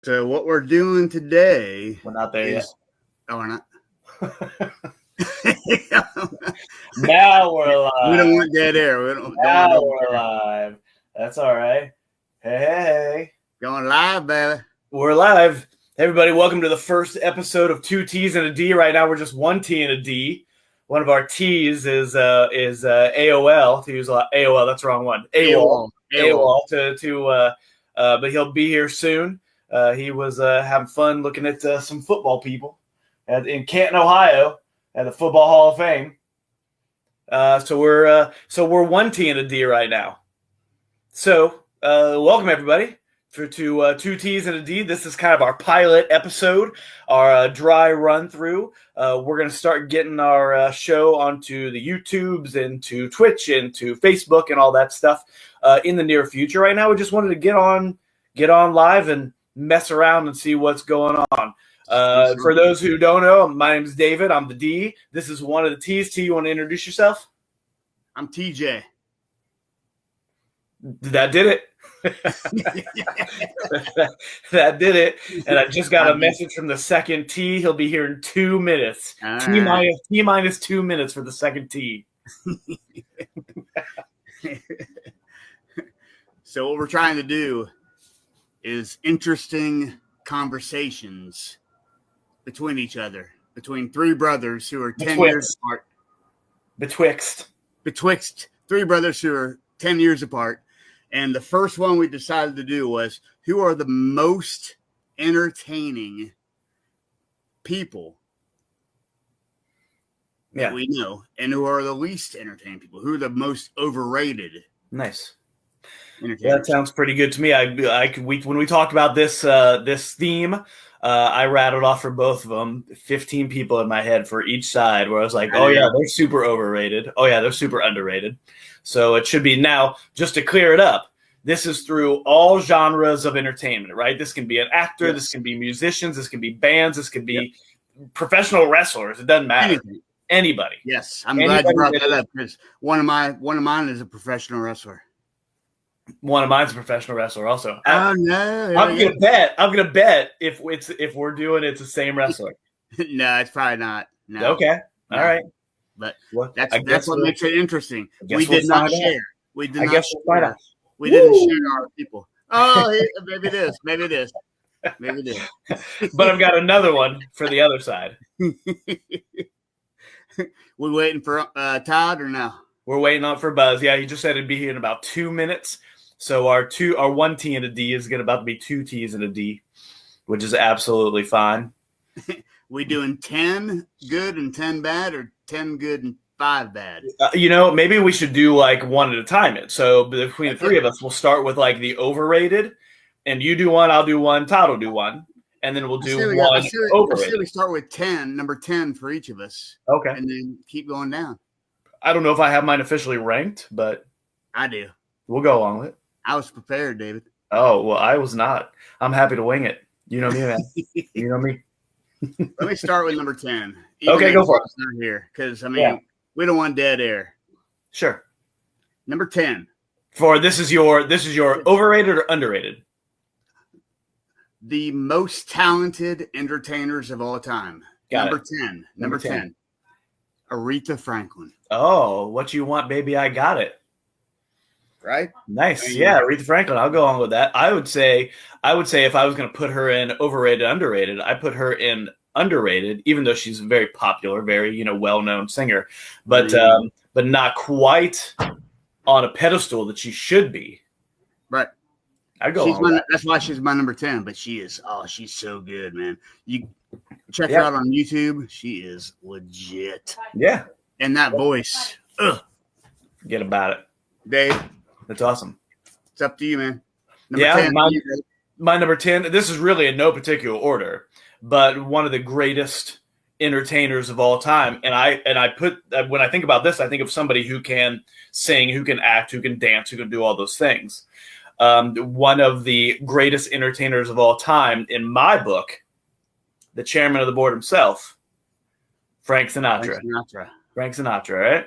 So what we're doing today We're not there is... Oh, we're not? Now we're live. We don't want dead air. Now we're live. That's all right. Hey. Going live, baby. We're live. Hey, everybody, welcome to the first episode of 2Ts&aD. Right now, we're just 1T and a D. One of our T's is AOL. To use AOL, that's the wrong one. AOL. But he'll be here soon. He was having fun looking at some football people in Canton, Ohio, at the Football Hall of Fame. So we're 1T and a D right now. So welcome everybody to 2Ts&aD. This is kind of our pilot episode, our dry run through. We're going to start getting our show onto the YouTubes, into Twitch, into Facebook, and all that stuff in the near future. Right now, we just wanted to get on live and mess around and see what's going on. For those who don't know, my name is David. I'm the D. This is one of the T's. T, you want to introduce yourself? I'm TJ. That did it. That did it. And I just got a message from the second T. He'll be here in 2 minutes. T minus 2 minutes for the second T. So what we're trying to do is interesting conversations between each other, between three brothers who are 10 years apart. Betwixt three brothers who are 10 years apart. And the first one we decided to do was, who are the most entertaining people that we know, and who are the least entertaining people? Who are the most overrated? Nice. That sounds pretty good to me. When we talked about this theme, I rattled off for both of them 15 people in my head for each side, where I was like, oh yeah, they're super overrated. Oh yeah, they're super underrated. So it should be. Now, just to clear it up, this is through all genres of entertainment, right? This can be an actor, yes. This can be musicians, this can be bands, this can be professional wrestlers. It doesn't matter. Anybody. Yes, I'm glad you brought that up, because one of mine is a professional wrestler. One of mine's a professional wrestler also. I'm gonna bet if we're doing it's the same wrestler. No, it's probably not. No. Okay. All right. But that's what makes it interesting. We did not share. We didn't share our people. Oh, maybe it is. But I've got another one for the other side. We waiting for Todd or no? We're waiting on for Buzz. Yeah, he just said it'd be here in about 2 minutes. So our 1T and a D is about to be 2Ts and a D, which is absolutely fine. We doing 10 good and 10 bad, or 10 good and 5 bad? Maybe we should do like one at a time. So between the three of us, we'll start with like the overrated, and you do one, I'll do one, Todd will do one, and then we'll do one overrated. We start with 10, number 10 for each of us. Okay. And then keep going down. I don't know if I have mine officially ranked, but I do. We'll go along with it. I was prepared, David. Oh, well, I was not. I'm happy to wing it. You know me, man. You know me. Let me start with number 10. Okay, go for it. Not here, because we don't want dead air. Sure. Number 10. This is your overrated or underrated? The most talented entertainers of all time. Number 10. Number 10. Aretha Franklin. Oh, what you want, baby? I got it. Right? Nice. Yeah, Aretha Franklin. I'll go on with that. I would say if I was going to put her in overrated, underrated, I put her in underrated, even though she's a very popular, very well-known singer, but not quite on a pedestal that she should be. Right. I go. That's why she's my number 10. But she is. Oh, she's so good, man. You check her out on YouTube. She is legit. Yeah. And that voice. Forget about it, Dave. That's awesome. It's up to you, man. Number 10, my number 10. This is really in no particular order, but one of the greatest entertainers of all time. And I put, when I think about this, I think of somebody who can sing, who can act, who can dance, who can do all those things. One of the greatest entertainers of all time, in my book, the chairman of the board himself, Frank Sinatra. Frank Sinatra, right?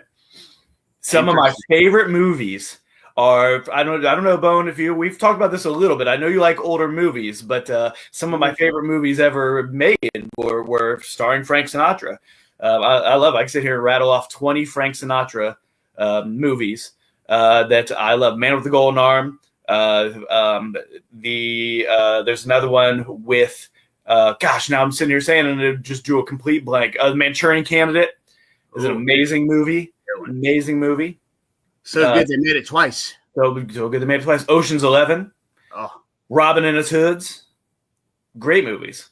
Some of my favorite movies are, I don't know, Bone, if we've talked about this a little bit. I know you like older movies, but some of my favorite movies ever made were starring Frank Sinatra. I love. I can sit here and rattle off 20 Frank Sinatra movies that I love. Man with the Golden Arm. There's another one with. Gosh, now I'm sitting here saying, and it just drew a complete blank. Manchurian Candidate is an amazing movie. Amazing movie. So good they made it twice. So good they made it twice. Ocean's 11. Oh. Robin and His Hoods. Great movies.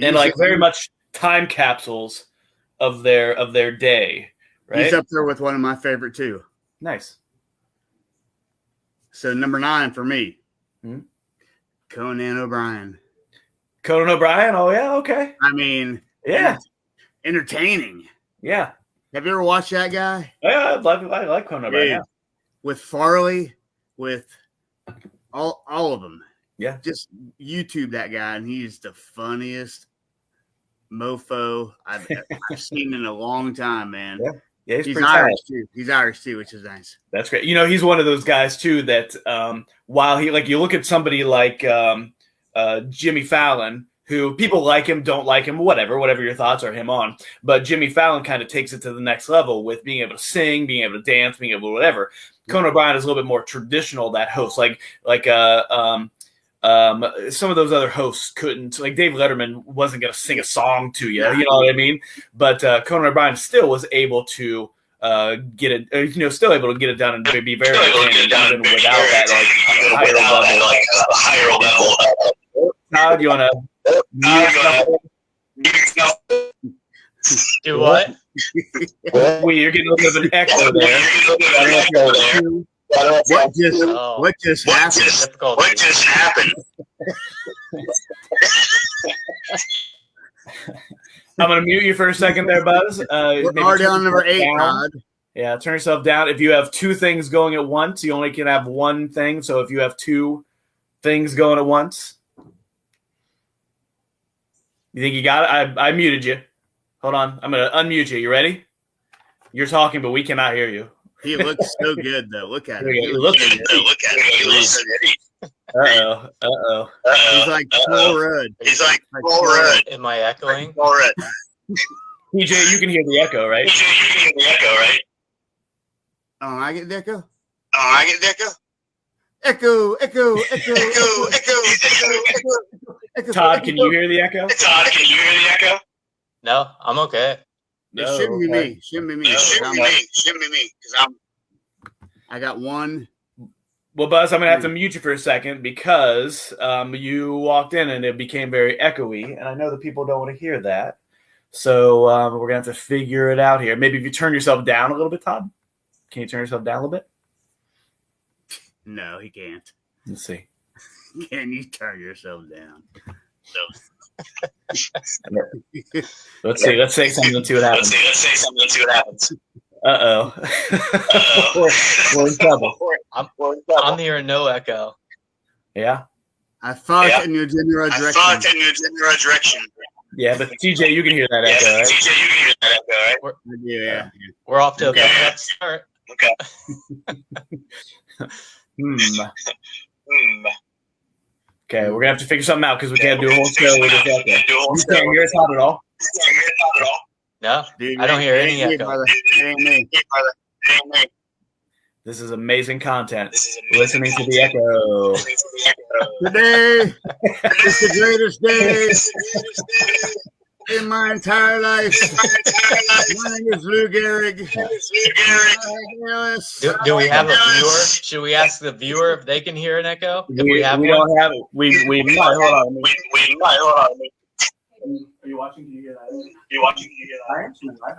And like very much time capsules of their day. Right? He's up there with one of my favorite too. Nice. So number 9 for me. Conan O'Brien. Conan O'Brien? Oh yeah, okay. I mean, yeah. Entertaining. Yeah. Have you ever watched that guy? Yeah, I like Conan O'Brien. Yeah. With Farley, with all of them. Yeah. Just YouTube that guy, and he's the funniest mofo I've seen in a long time, man. Yeah. Yeah, he's Irish too. He's Irish too, which is nice. That's great. He's one of those guys too that while he you look at somebody like Jimmy Fallon, who people like him, don't like him, whatever your thoughts are him on. But Jimmy Fallon kind of takes it to the next level with being able to sing, being able to dance, being able to whatever. Conan O'Brien is a little bit more traditional, that host. Some of those other hosts couldn't, like Dave Letterman wasn't going to sing a song to you, you know what I mean? But Conan O'Brien still was able to get it, still able to get it done and be very entertaining even without that higher level. Todd, you want to do what? You're getting a little bit of an echo there. What just happened? What just happened? I'm going to mute you for a second there, Buzz. We're already on number 8, Todd. Yeah, turn yourself down. If you have 2 things going at once, you only can have 1 thing. So if you have 2 things going at once, you think you got it? I muted you. Hold on. I'm going to unmute you. You ready? You're talking, but we cannot hear you. He looks so good, though. Look at him. He looks so good. Look at him. He looks so good. Uh-oh. He's like Paul Rudd. He's like Paul Rudd. Am I echoing? Paul Rudd. TJ, you can hear the echo, right? Oh, I get the echo? Echo. Echo. Todd, can you hear the echo? No, I'm okay. It shouldn't be me. Shouldn't be me. Because I got 1. Well, Buzz, I'm going to have to mute you for a second because you walked in and it became very echoey, and I know that people don't want to hear that. So we're going to have to figure it out here. Maybe if you turn yourself down a little bit, Todd. Can you turn yourself down a little bit? No, he can't. Let's see. Can you turn yourself down? Let's see. Let's say something and see what happens. Uh-oh. we're in trouble. I'm hearing no echo. Yeah? I thought in your general direction. Yeah, but TJ, you can hear that echo, right? Yeah. We're off to a good start. Okay. Okay, we're going to have to figure something out because we can't do a whole show with this echo. You can't hear us out at all? No, I don't hear any echo. This is amazing content. Listening to the echo. Today is the greatest day in my entire life. My name is Lou Gehrig. Do we have a viewer? Should we ask the viewer if they can hear an echo? We don't have it. We might. Hold on. Are you watching? Can you hear that?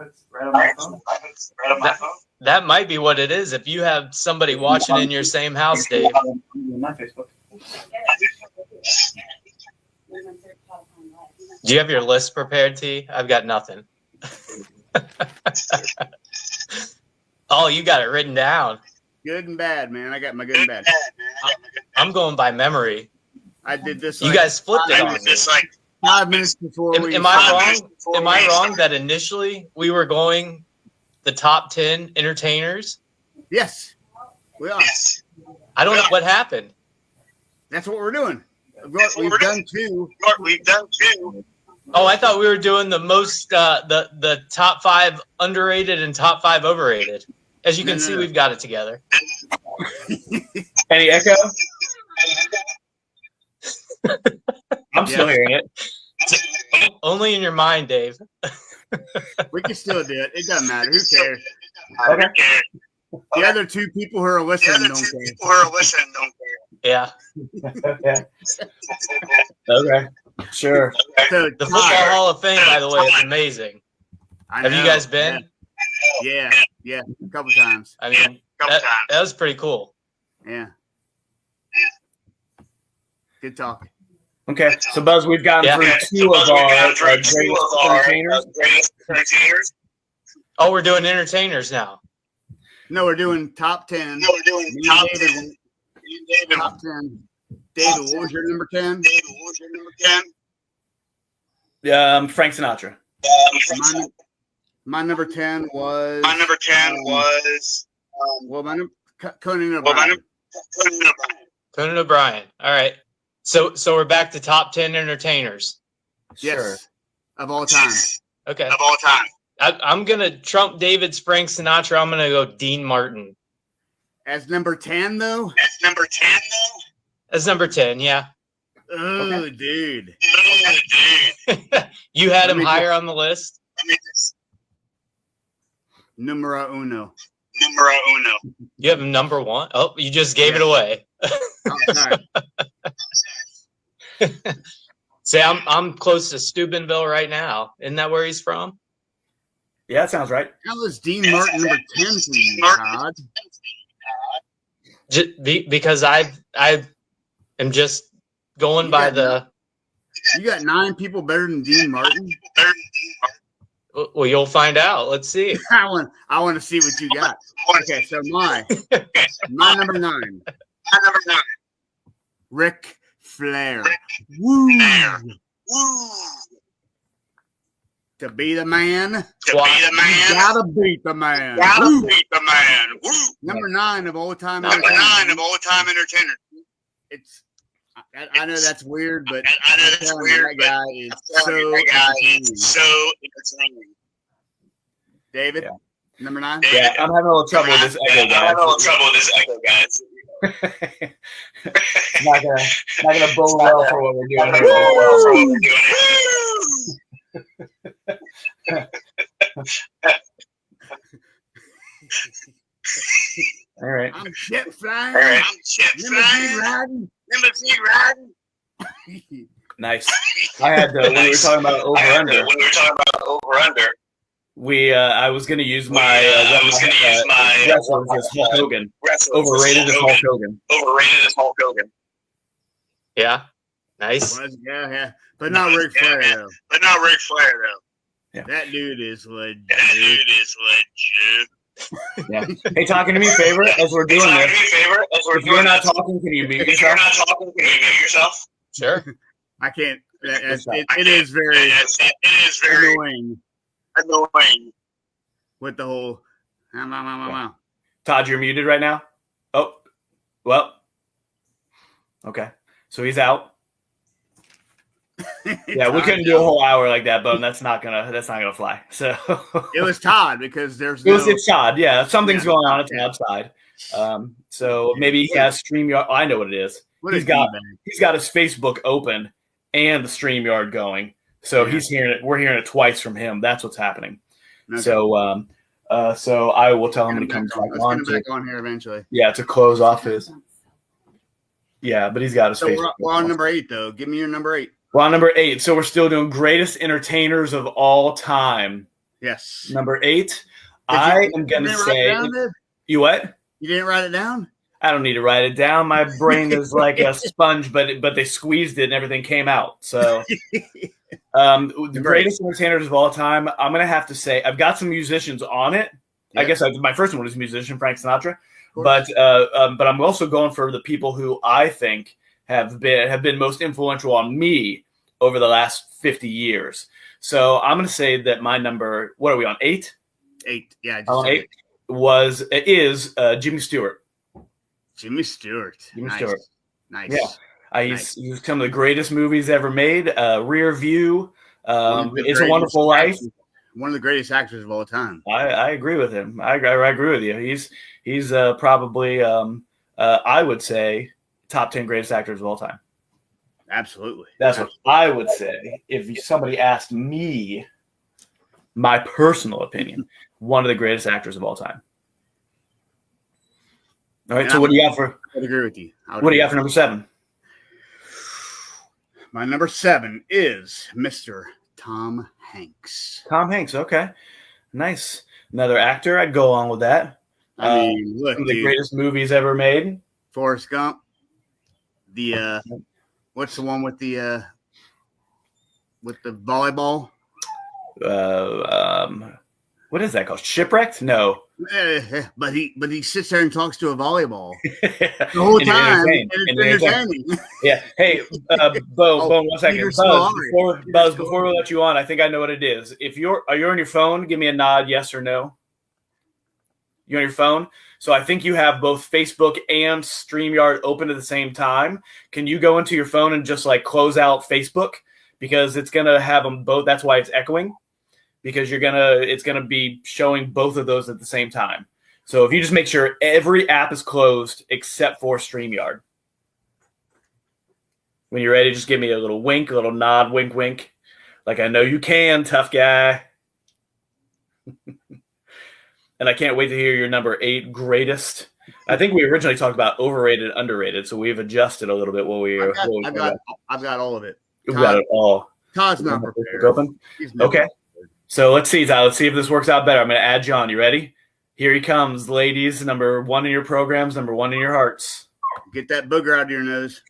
It's right on my phone. That might be what it is. If you have somebody watching in your same house, Dave. My Facebook. Do you have your list prepared, T? I've got nothing. Oh, you got it written down. Good and bad, man. I got my good and bad. I'm going by memory. I did this. You guys flipped it on me. 5 minutes before we. Am I wrong? Am I wrong that initially we were going the top 10 entertainers? Yes. We are. I don't know what happened. That's what we're doing. We've done two. Oh, I thought we were doing the most the top 5 underrated and top 5 overrated. As you can see, we've got it together. Any echo? I'm still hearing it. Only in your mind, Dave. We can still do it. It doesn't matter. Who cares? Okay. The other two people who are listening don't care. Yeah. Okay. Sure. So, The Football Hall of Fame, by the way, is amazing. Have you guys been? Yeah, a couple times. I mean, that was pretty cool. Yeah. Good talk. Okay, so Buzz, we've gotten through two of our greatest entertainers. Oh, we're doing entertainers now. No, we're doing top 10. Top 10. Top 10. David, what was your number 10? Frank Sinatra. My number 10 was. Conan O'Brien. Conan O'Brien. All right. So we're back to top 10 entertainers. Yes. Sure. Of all time. Okay. I'm going to trump David's Frank Sinatra. I'm going to go Dean Martin. As number 10, though? As number 10, yeah. Oh, dude. You had him higher on the list? Numero uno. You have him number 1? Oh, you just gave it away. Oh, sorry. Say, I'm close to Steubenville right now. Isn't that where he's from? Yeah, that sounds right. How was Dean Martin number 10 for you, Todd? Because I am just going by the. You got 9 people better than Dean Martin? Well, you'll find out. Let's see. I want to see what you got. Okay, so my number 9. Ric Flair. Woo! To be the man. You gotta beat the man. Woo! Number 9 of all time entertainers. It's. I know that's weird, but that guy is so entertaining. David, number 9. Yeah, I'm having a little trouble with this echo, guys. not gonna bowl well for what we're doing here. All right. I'm jet flying. Limousine riding. Nice. I had when we were talking about over under. I was going to use my wrestlers as Hulk Hogan. Overrated as Hulk Hogan. Yeah. Nice. Yeah. But not Ric Flair though. Yeah. That dude is legit. Yeah. Hey, talking to me, favorite, as we're doing this. If you're not talking, can you mute yourself? Sure. I can't. It is very annoying with the whole. Todd, you're muted right now. Oh, well. Okay, so he's out. Yeah, we couldn't do a whole hour like that, but that's not gonna fly. So it was Todd because it's Todd. Yeah, something's going on at Todd's side. So maybe he has StreamYard. Oh, I know what it is. He's got his Facebook open and the StreamYard going. So he's hearing it. We're hearing it twice from him. That's what's happening. Okay. So I will tell him when he comes back on here eventually. Yeah, to close off his. Yeah, but he's got his Facebook. We're on number 8 though. Give me your number 8. We're on number 8. So we're still doing greatest entertainers of all time. Yes. Number 8. I am going to say. You what? You didn't write it down? I don't need to write it down. My brain is like a sponge, but they squeezed it and everything came out. So the greatest entertainers of all time, I'm going to have to say, B've got some musicians on it. Yep. I guess my first one was musician, Frank Sinatra. But I'm also going for the people who I think have been most influential on me over the last 50 years. So I'm going to say that my number, what are we on, 8? 8, yeah. Is Jimmy Stewart. Jimmy Stewart. Nice. Yeah. He's some of the greatest movies ever made. Rear View. It's a Wonderful Life. One of the greatest actors of all time. I agree with him. I agree with you. He's probably I would say top 10 greatest actors of all time. Absolutely. That's what I would say if somebody asked me my personal opinion. One of the greatest actors of all time. All right. So what do you got for? I would agree with you. What do you got for number 7? My number 7 is Mr. Tom Hanks. Tom Hanks. Okay. Nice. Another actor. I'd go along with that. I mean, look, one of the greatest movies ever made. Forrest Gump. The what's the one with the volleyball? What is that called? Shipwrecked? No. But he sits there and talks to a volleyball the whole time. It's entertaining. Yeah. Hey, Bo, 1 second. Buzz, before we let you on, I think I know what it is. Are you on your phone? Give me a nod, yes or no. You on your phone? So I think you have both Facebook and StreamYard open at the same time. Can you go into your phone and just like close out Facebook? Because it's gonna have them both. That's why it's echoing. Because it's gonna be showing both of those at the same time. So if you just make sure every app is closed except for StreamYard. When you're ready, just give me a little wink, a little nod, wink, wink. Like I know you can, tough guy. And I can't wait to hear your number 8 greatest. I think we originally talked about overrated, underrated, so we've adjusted a little bit what we. I've got all of it. We've got it all. Todd's not prepared. Open? Okay. So let's see, Todd. Let's see if this works out better. I'm going to add John. You ready? Here he comes, ladies. Number 1 in your programs, number 1 in your hearts. Get that booger out of your nose.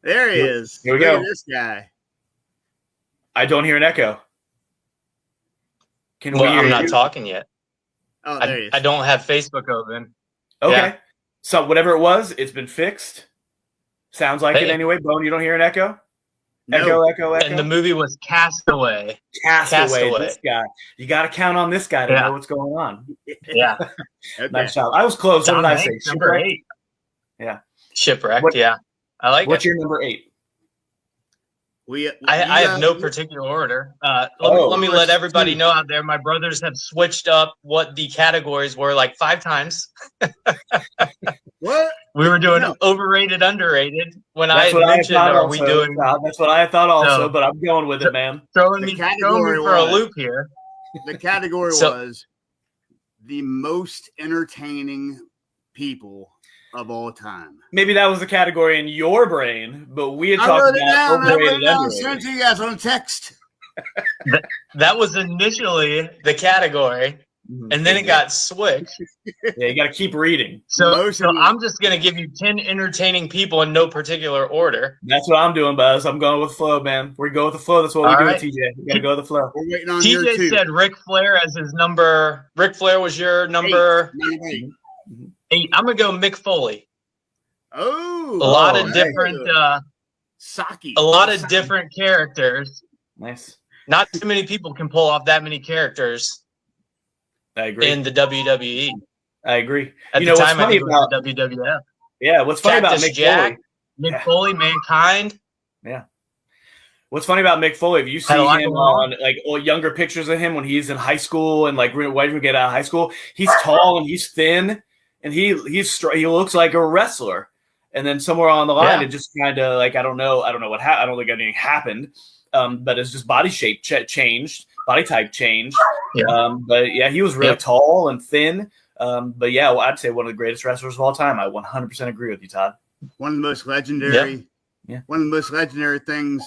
There he is. Here we go. Look at this guy. I don't hear an echo. I'm not talking yet. Oh, there he is. I don't have Facebook open. Okay. Yeah. So whatever it was, it's been fixed. Sounds like it anyway. Bone, you don't hear an echo? No. Echo. And the movie was Castaway. Castaway. This guy. You got to count on this guy to know what's going on. Yeah. Okay. Nice job. I was close. What did I say? Number 8. Yeah. Shipwrecked. Yeah. I like What's your number 8? I have no particular order. Let me let everybody know out there. My brothers have switched up what the categories were like 5 times. What? We were doing overrated, underrated. When I mentioned, are we doing? That's what I thought also, but I'm going with it, man. Throwing me for a loop here. The category was the most entertaining people of all time. Maybe that was the category in your brain, but we had talked about overrated, underrated. Send it to you guys on text. That was initially the category, and then it got switched. Yeah, you got to keep reading. So I'm just going to give you 10 entertaining people in no particular order. That's what I'm doing, Buzz. I'm going with flow, man. We go with the flow. That's what we do with TJ. You got to go with the flow. We're waiting on TJ said Ric Flair as his number. Ric Flair was your number 8. I'm going to go Mick Foley. Oh. A lot of different Saki. A lot of different characters. Nice. Not too many people can pull off that many characters. I agree. In the WWE. I agree. At the time, I think it was the WWF. Yeah, what's funny about Mick Foley? Mick Foley, Mankind. Yeah. What's funny about Mick Foley, if you see him on like younger pictures of him when he's in high school and like right when we get out of high school, he's tall and he's thin and he looks like a wrestler. And then somewhere on the line, it just kind of like I don't know what happened. I don't think anything happened. But it's just body shape changed, body type changed. Yeah. But yeah, he was really tall and thin. But yeah, I'd say one of the greatest wrestlers of all time. I 100% agree with you, Todd. One of the most legendary, one of the most legendary things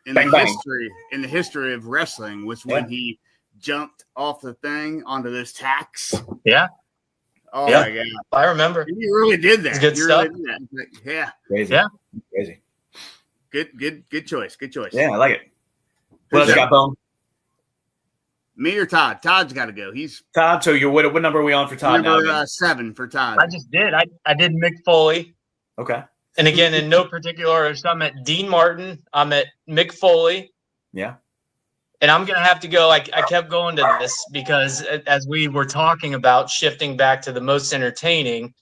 in the history of wrestling was when he jumped off the thing onto those tacks. Yeah. Oh my God! I remember. He really did that. It's good stuff. Really yeah. Crazy. Yeah. Crazy. Good choice. Good choice. Yeah, I like it. What else you got, Bone? Me or Todd? Todd's got to go. He's Todd. So you're what number are we on for Todd number now? 7 for Todd. I just did. I did Mick Foley. Okay. And again, in no particular order. So I'm at Dean Martin. I'm at Mick Foley. Yeah. And I'm going to have to go. I kept going to this because as we were talking about shifting back to the most entertaining,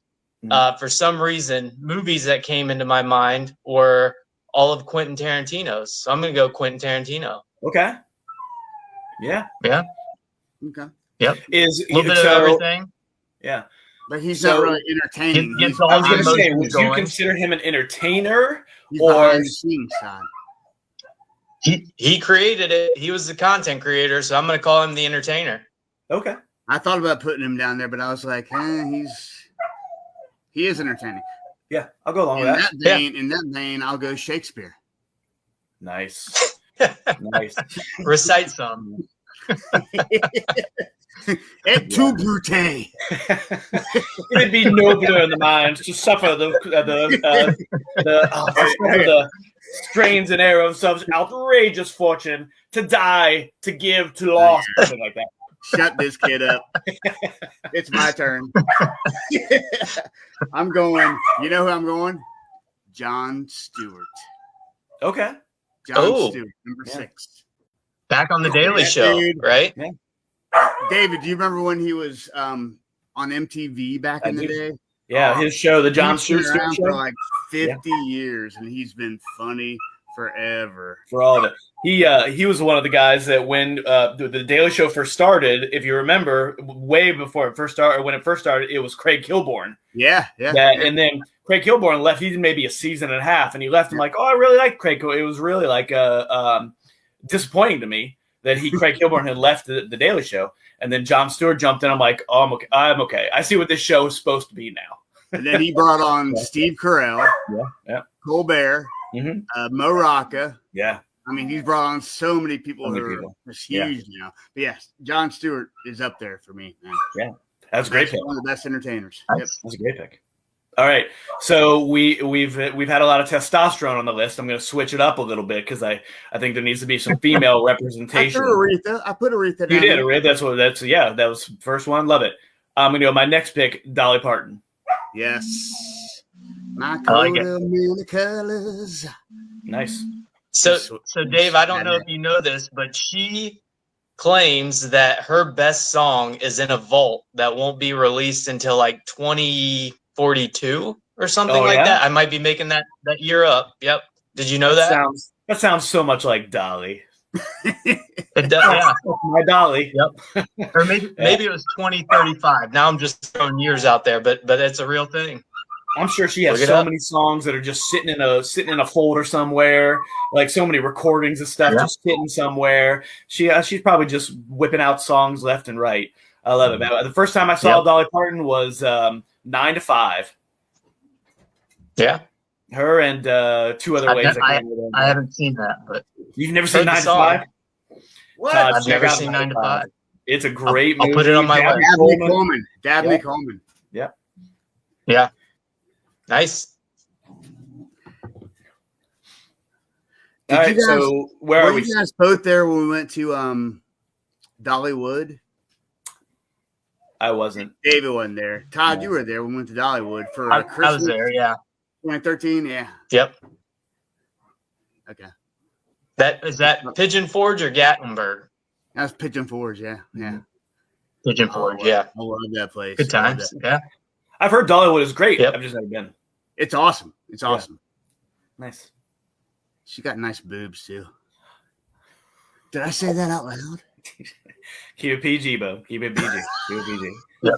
for some reason, movies that came into my mind were all of Quentin Tarantino's. So I'm going to go Quentin Tarantino. Okay. Yeah. Yeah. Okay. Yep. Is a little bit of everything. Yeah. But he's not really entertaining. I was going to say, would you consider him an entertainer or behind the scenes side? He created it. He was the content creator, so I'm going to call him the entertainer. Okay. I thought about putting him down there, but I was like, he is entertaining. Yeah, I'll go along with that. In that vein, I'll go Shakespeare. Nice. Nice. Recite some. Ep1 brute. It'd be nobler in the mind to suffer the strains and error of such outrageous fortune, to die, to give, to loss, something like that. Shut this kid up. It's my turn. I'm going. You know who I'm going? Jon Stewart. Okay. Jon Stewart, number 6. Back on the Daily Show, right? Yeah. David, do you remember when he was on MTV back in the day? Yeah, his show, the Jon Stewart Show, Show, for like 50 years, and he's been funny forever. For all of it. He was one of the guys that when the Daily Show first started, if you remember, way before it first started, when it first started, it was Craig Kilborn. Yeah. And then Craig Kilborn left. He did maybe a season and a half, and he left. I'm like, oh, I really like Craig. It was really like disappointing to me that Craig Kilborn had left the Daily Show, and then Jon Stewart jumped in. I'm like, oh, I'm okay. I see what this show is supposed to be now. And then he brought on Steve Carell, Colbert, Mo Rocca. Yeah. I mean, he's brought on so many people who are just huge now. But yes, Jon Stewart is up there for me, man. Yeah, that's a great pick. One of the best entertainers. That's a great pick. All right, so we've had a lot of testosterone on the list. I'm going to switch it up a little bit because I think there needs to be some female representation. I put Aretha down. You did, Aretha. That was the first one. Love it. I'm going to go my next pick, Dolly Parton. Yes. My coat of many colors. Nice. So Dave, I don't know if you know this, but she claims that her best song is in a vault that won't be released until like 2042 or something like that. I might be making that year up. Yep. Did you know that? That sounds so much like Dolly. It does, yeah. My Dolly. Yep. Or maybe it was 2035. Now I'm just throwing years out there, but it's a real thing. I'm sure she has so many songs that are just sitting in a folder somewhere, like so many recordings of stuff just sitting somewhere. She's probably just whipping out songs left and right. I love it, man. The first time I saw Dolly Parton was 9 to 5. Yeah, her and 2 other ways. I haven't seen that, but you've never seen 9 to 5. What? I've never seen 9 to 5. It's a great movie. I'll put it on my list. Dabney Coleman. Yeah. Yeah. Nice. All right, so where are we? Were you guys both there when we went to Dollywood? I wasn't. David wasn't there. Todd, you were there when we went to Dollywood for Christmas. I was there, yeah. 2013, yeah. Yep. Okay. Is that Pigeon Forge or Gatlinburg? That's Pigeon Forge, yeah. Pigeon Forge, yeah. I love that place. Good times, yeah. I've heard Dollywood is great. Yep. I've just never been. It's awesome. It's awesome. Nice. She got nice boobs too. Did I say that out loud? Keep it PG, Bo. Keep it PG. Keep it PG. Yep.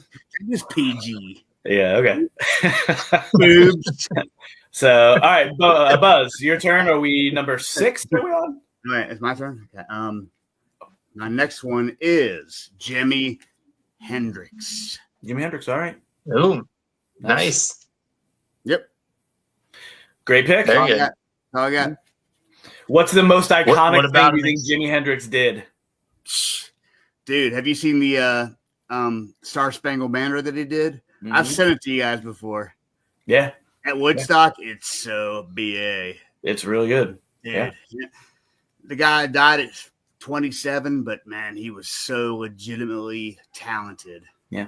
Just PG. Yeah, okay. Boobs. So, all right, Buzz, your turn. Are we number 6? Are we on? All right, it's my turn. Okay. My next one is Jimi Hendrix. Jimi Hendrix, all right. Ooh, nice. Yep. Great pick. There you go. All I got. What's the most iconic what thing you think Jimi Hendrix did? Dude, have you seen the Star Spangled Banner that he did? Mm-hmm. I've sent it to you guys before. Yeah. At Woodstock, it's so BA. It's really good. Dude. Yeah. The guy died at 27, but man, he was so legitimately talented. Yeah.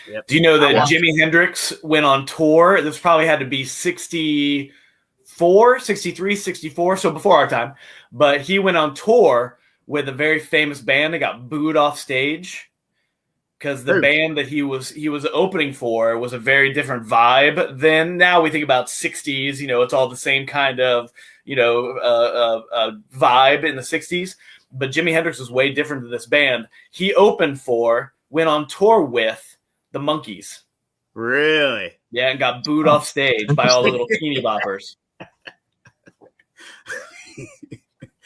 Yep. Do you know that Jimi Hendrix went on tour? This probably had to be 64, 63, 64, so before our time. But he went on tour with a very famous band that got booed off stage because the band that he was opening for was a very different vibe than now. We think about 60s, it's all the same kind of vibe in the 60s. But Jimi Hendrix was way different than this band. He went on tour with the Monkees. Really? Yeah, and got booed off stage by all the little teeny boppers.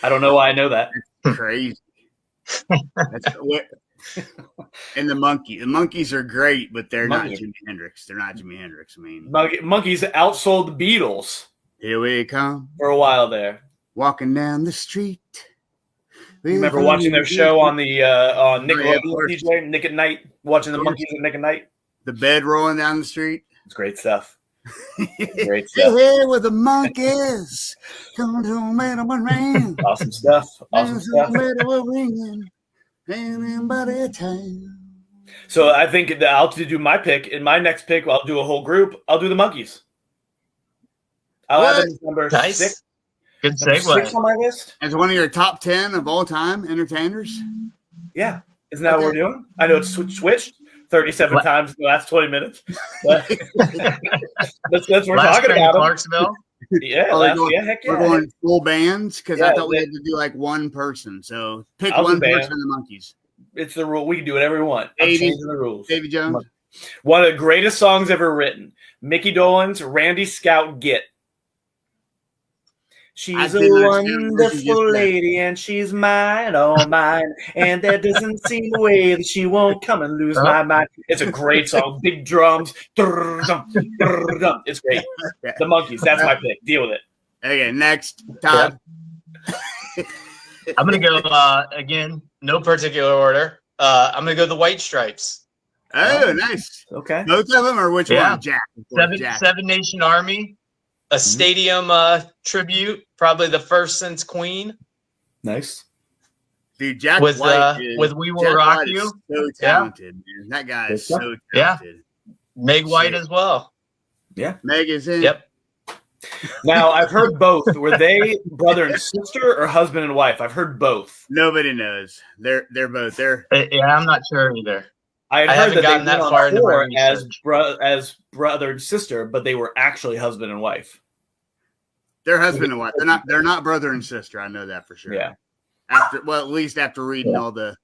I don't know why I know that. Crazy. And the Monkees are great, but they're not Jimi Hendrix. They're not Jimi Hendrix. I mean, Monkees outsold the Beatles. Here we come for a while there. Walking down the street. You remember watching their show on the on Nickelodeon, DJ Nick at Night, watching the Monkees at Nick at Night. The bed rolling down the street. It's great stuff. Great stuff. Hey, with the Monkees, come to a man rain. Awesome stuff. Awesome stuff. So I think I'll do my pick. In my next pick, I'll do a whole group. I'll do the Monkees. I'll have it number 6. Good segue. 6 on my list. As one of your top 10 of all time entertainers. Yeah, isn't that what we're doing? I know it's switched 37 times in the last 20 minutes. But that's what we're talking about. Clarksville. Yeah, we're going full bands because I thought we had to do like one person. So pick one person in the Monkees. It's the rule. We can do whatever we want. I'm changing the rules. Davy Jones. One of the greatest songs ever written. Mickey Dolenz, Randy Scout, Get. She's a wonderful lady, and she's mine, all mine. And there doesn't seem a way that she won't come and lose my mind. It's a great song. Big drums. It's great. The Monkees. That's my pick. Deal with it. Okay, next. Todd. I'm going to go, again, no particular order. I'm going to go the White Stripes. Oh, nice. Okay. Both of them, or which one? Jack. Seven Nation Army. A stadium tribute, probably the first since Queen. Nice. Dude, Jack with White with We Will Rock You. So talented, man. That guy is so talented. Yeah. Meg White as well. Yeah. Meg is in. Yep. Now, I've heard both. Were they brother and sister or husband and wife? I've heard both. Nobody knows. They're both there. Yeah, I'm not sure either. I haven't gotten that far into my as brother and sister, but they were actually husband and wife. They're husband and wife. They're not brother and sister. I know that for sure. Yeah. At least after reading all the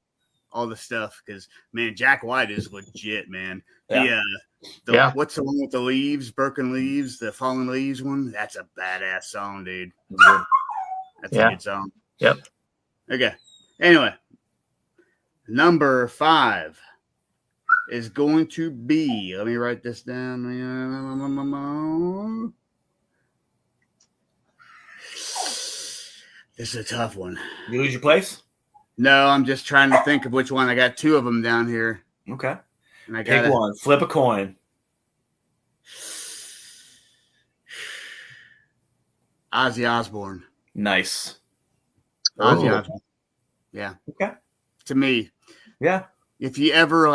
stuff, because man, Jack White is legit, man. Yeah. What's the one with the leaves, broken leaves, the fallen leaves one? That's a badass song, dude. That's a good song. Yep. Okay. Anyway, number 5 is going to be, let me write this down. This is a tough one. You lose your place? No, I'm just trying to think of which one. I got 2 of them down here. Okay. And I Pick one. Flip a coin. Ozzy Osbourne. Nice. Ozzy Osbourne. Yeah. Okay. To me. Yeah. If you ever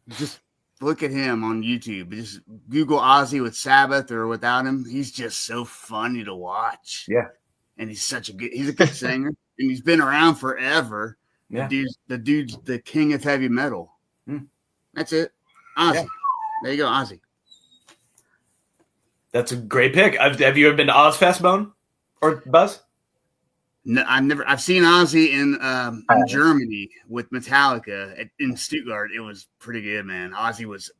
just look at him on YouTube, just Google Ozzy with Sabbath or without him. He's just so funny to watch. Yeah. And he's a good singer, and he's been around forever. Yeah. The dude's the king of heavy metal. That's it. Ozzy. Yeah. There you go, Ozzy. That's a great pick. Have you ever been to Ozfest, Bone or Buzz? No, I've seen Ozzy in Germany with Metallica in Stuttgart. It was pretty good, man. Ozzy was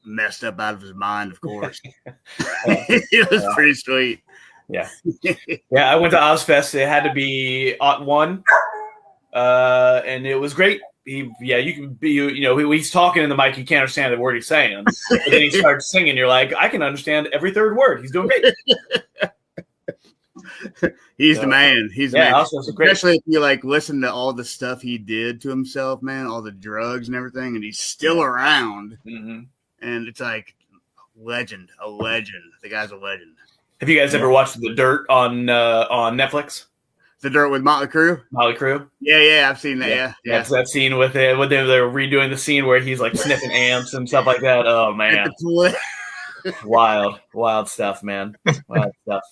messed up out of his mind, of course. It was pretty sweet. Yeah. Yeah, I went to Ozfest. It had to be Ep1. And it was great. He's talking in the mic, you can't understand the word he's saying. But then he starts singing, you're like, I can understand every third word. He's doing great. He's the man. He's the man. Especially if you listen to all the stuff he did to himself, man, all the drugs and everything, and he's still around. Mm-hmm. And it's a legend. The guy's a legend. Have you guys ever watched The Dirt on Netflix? The Dirt with Motley Crue? Motley Crue? Yeah, I've seen that. Yeah. That's that scene with it. When they're redoing the scene where he's sniffing amps and stuff like that. Oh man, wild stuff, man. Wild stuff.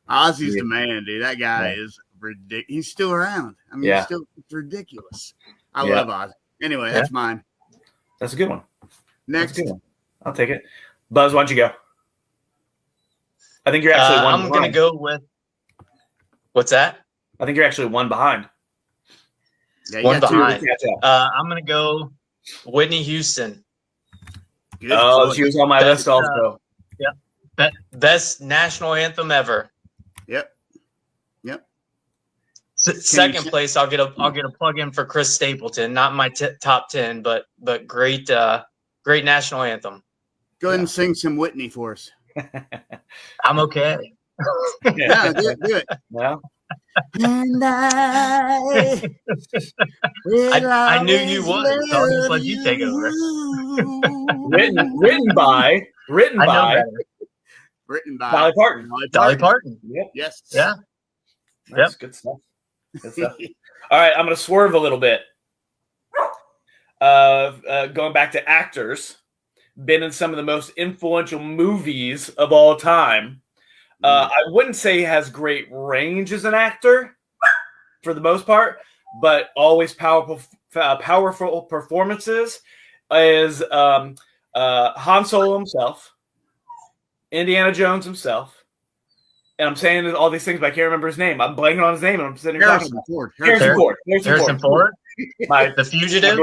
Ozzy's the man, dude. That guy is ridiculous. He's still around. I mean, Yeah. it's ridiculous. I love Ozzy. Anyway, that's mine. That's a good one. Next. That's a good one. I'll take it. Buzz, why don't you go? I think you're actually one I'm going to go with – what's that? I think you're actually one behind. Yeah, one behind. I'm going to go Whitney Houston. Good choice. She was on my list also. Best national anthem ever. Yep. Second place, I'll get a plug in for Chris Stapleton. Not my top 10, but great national anthem. Go ahead and sing some Whitney for us. I'm okay. Yeah, do it. Well, and I knew you would, so I'll just let you take over. written by Dolly Parton. Dolly Parton. Yep. Yes. Yeah. That's good stuff. Good stuff. All right, I'm going to swerve a little bit. Going back to actors, been in some of the most influential movies of all time. I wouldn't say he has great range as an actor for the most part, but always powerful performances is Han Solo himself, Indiana Jones himself. And I'm saying all these things, but I can't remember his name. I'm blanking on his name, and I'm sitting here Harrison Ford. Harrison Ford. The Fugitive.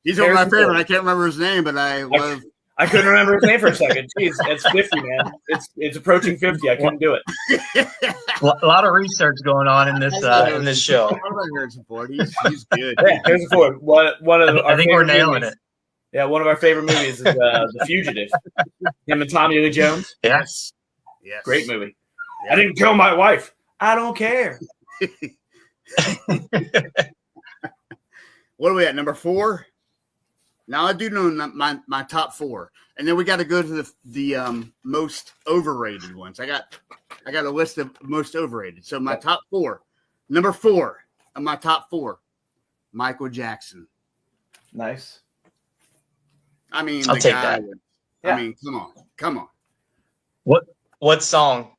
He's one of my favorite. I can't remember his name, but I love. I couldn't remember his name for a second. Jeez, it's 50, man. It's approaching 50. I couldn't do it. A lot of research going on in this show. What about Harrison Ford? He's good. Yeah, Harrison Ford. One of I think we're nailing it. Yeah, one of our favorite movies is The Fugitive. Him and Tommy Lee Jones. Yes. Great movie. I didn't kill my wife. I don't care. What are we at? Number 4? Now I do know my top 4, and then we got to go to the most overrated ones. I got a list of most overrated. So my top 4. Number 4 of my top 4, Michael Jackson. Nice. I mean, I'll take that. I mean, come on. What song?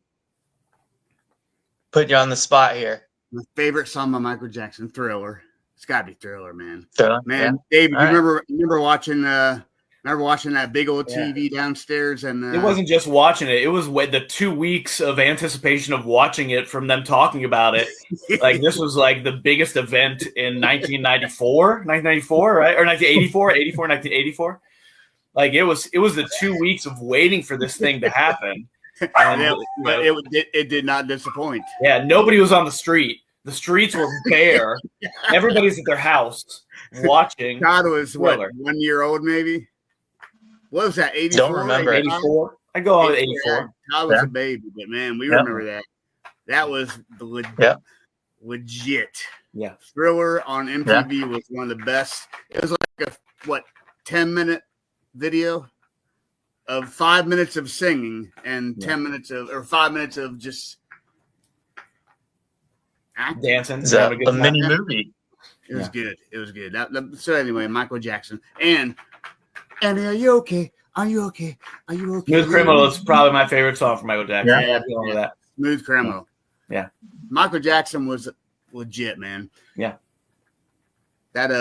Put you on the spot here. My favorite song by Michael Jackson, Thriller. It's got to be Thriller, man. Thriller, man. Yeah. Dave, you remember watching that big old TV downstairs? And it wasn't just watching it. It was the 2 weeks of anticipation of watching it from them talking about it. Like, this was like the biggest event in 1994, right? Or 1984. Like, it was the 2 weeks of waiting for this thing to happen. And, but it did not disappoint. Yeah, nobody was on the street. The streets were bare. Everybody's at their house watching. Todd was Thriller. 1 year old, maybe. What was that? 84. Don't remember 84. I go on with 84. Todd was a baby, but man, we remember that. That was legit. Yeah, Thriller on MTV was one of the best. It was like a 10-minute video of 5 minutes of singing and 10 minutes of 5 minutes of just acting. Dancing. A mini movie. It was good. It was good. So anyway, Michael Jackson and are you okay? Are you okay? Are you okay? Smooth Criminal is probably my favorite song from Michael Jackson. Yeah. That. Smooth Criminal. Yeah. Michael Jackson was legit, man. Yeah. That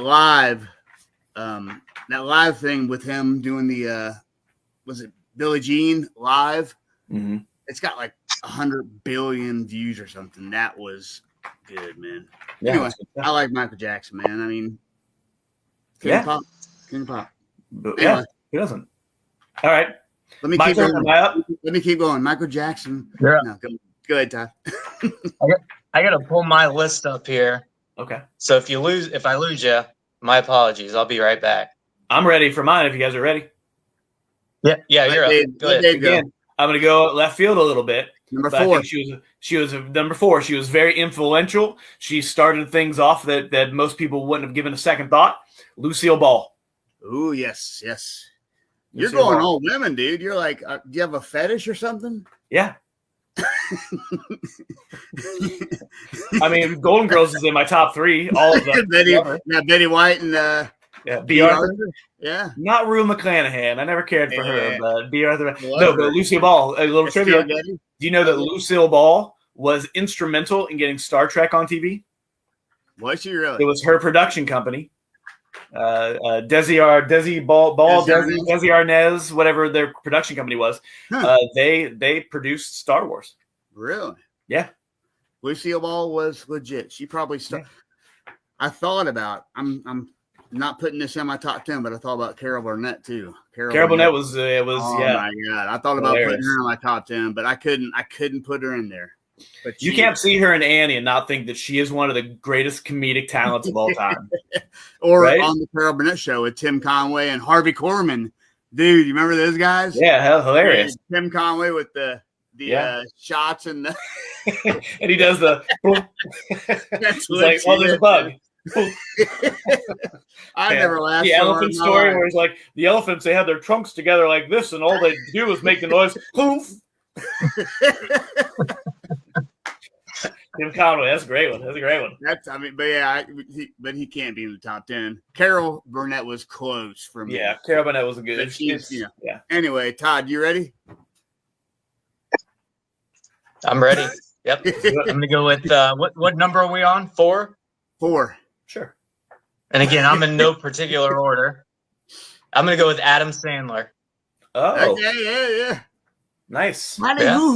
live thing with him doing the was it Billie Jean live? Mm-hmm. It's got like 100 billion views or something. That was good, man. Yeah, anyway, I like Michael Jackson, man. I mean, King of Pop. Anyway. Yeah, he doesn't. All right. Let me keep going. Michael Jackson. Yeah. No, go ahead, Todd. I got to pull my list up here. Okay. So if I lose you, my apologies. I'll be right back. I'm ready for mine if you guys are ready. Yeah, you're up. Go ahead. Again, I'm going to go left field a little bit. Number 4. She was number 4. She was very influential. She started things off that most people wouldn't have given a second thought. Lucille Ball. Oh, yes. You're going all women, dude. You're like, do you have a fetish or something? Yeah. I mean, Golden Girls is in my top 3. All of them. Betty White and B. Arthur. Yeah. Not Rue McClanahan. I never cared for her, but B. Arthur. No, but Lucille Ball. A little trivia. Do you know that Lucille Ball was instrumental in getting Star Trek on TV. Was she really? It was her production company. Desi Arnaz, whatever their production company was. They produced Star Wars. Really? Yeah. Lucille Ball was legit. She probably started. Yeah. I thought about. I'm not putting this in my top 10, but I thought about Carol Burnett too. Carol Burnett was oh yeah. My God, I thought about putting her in my top 10, but I couldn't put her in there. But you can't see her in Annie and not think that she is one of the greatest comedic talents of all time. Or on the Carol Burnett show with Tim Conway and Harvey Korman. Dude, you remember those guys? Yeah, hilarious. Tim Conway with the shots and the and he does the that's like, oh, there's a bug. I never laughed. The elephant story where it's like the elephants, they have their trunks together like this, and all they do is make the noise. Poof. Tim Conway, that's a great one. But he can't be in the top 10. Carol Burnett was close for me. Yeah, Carol Burnett was a good. Yeah. Anyway, Todd, you ready? I'm ready. Yep. I'm gonna go with what number are we on? 4? 4. Sure. And again, I'm in no particular order. I'm gonna go with Adam Sandler. Oh. Okay, yeah. Nice. Adam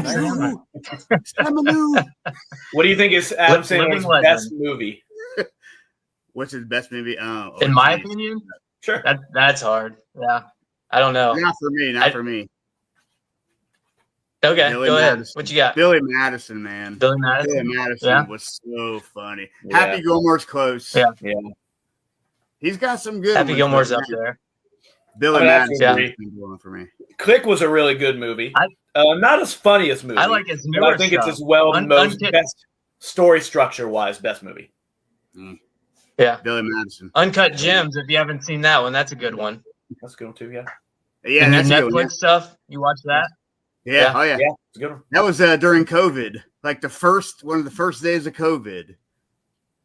Sandler. What do you think is Adam Sandler's best movie? What's his best movie? In my opinion? Sure. That's hard. Yeah. I don't know. Not for me. Not for me. Okay, go ahead. What you got? Billy Madison, man. Billy Madison was so funny. Yeah. Happy Gilmore's close. Yeah. He's got some good Happy Gilmore's up there. Billy Madison is one for me. Click was a really good movie. Not his funniest movie. I like his newer I think it's as well best story structure-wise best movie. Yeah. Billy Madison. Uncut Gems, if you haven't seen that one, that's a good one. That's a good one too, yeah. Yeah, and that's Netflix stuff. You watch that? Yeah. Oh yeah. Yeah, it's a good one. That was during COVID. Like one of the first days of COVID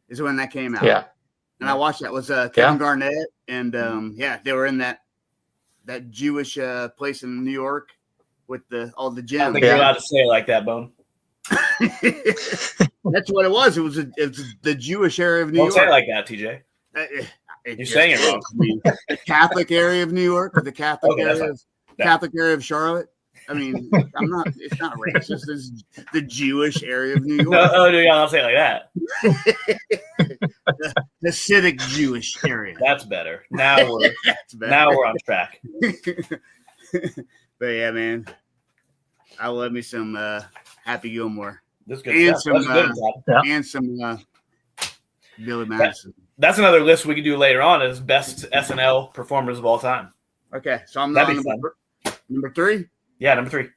is when that came out. Yeah. And I watched that. It was Kevin Garnett and they were in that Jewish place in New York with all the gems. I don't think you're allowed to say it like that, Bone. That's what it was. It was the Jewish area of New York. Don't say it like that, TJ. You're saying it wrong. The Catholic area of New York, or the Catholic area of Charlotte. I mean, it's not racist. It's the Jewish area of New York. No, I'll say it like that. the Hasidic Jewish area. That's better. Now we're on track. But yeah, man, I love me some Happy Gilmore. That's good. And some Billy Madison. That's another list we could do later on as best SNL performers of all time. Okay, so I'm not number 3. Yeah, number 3.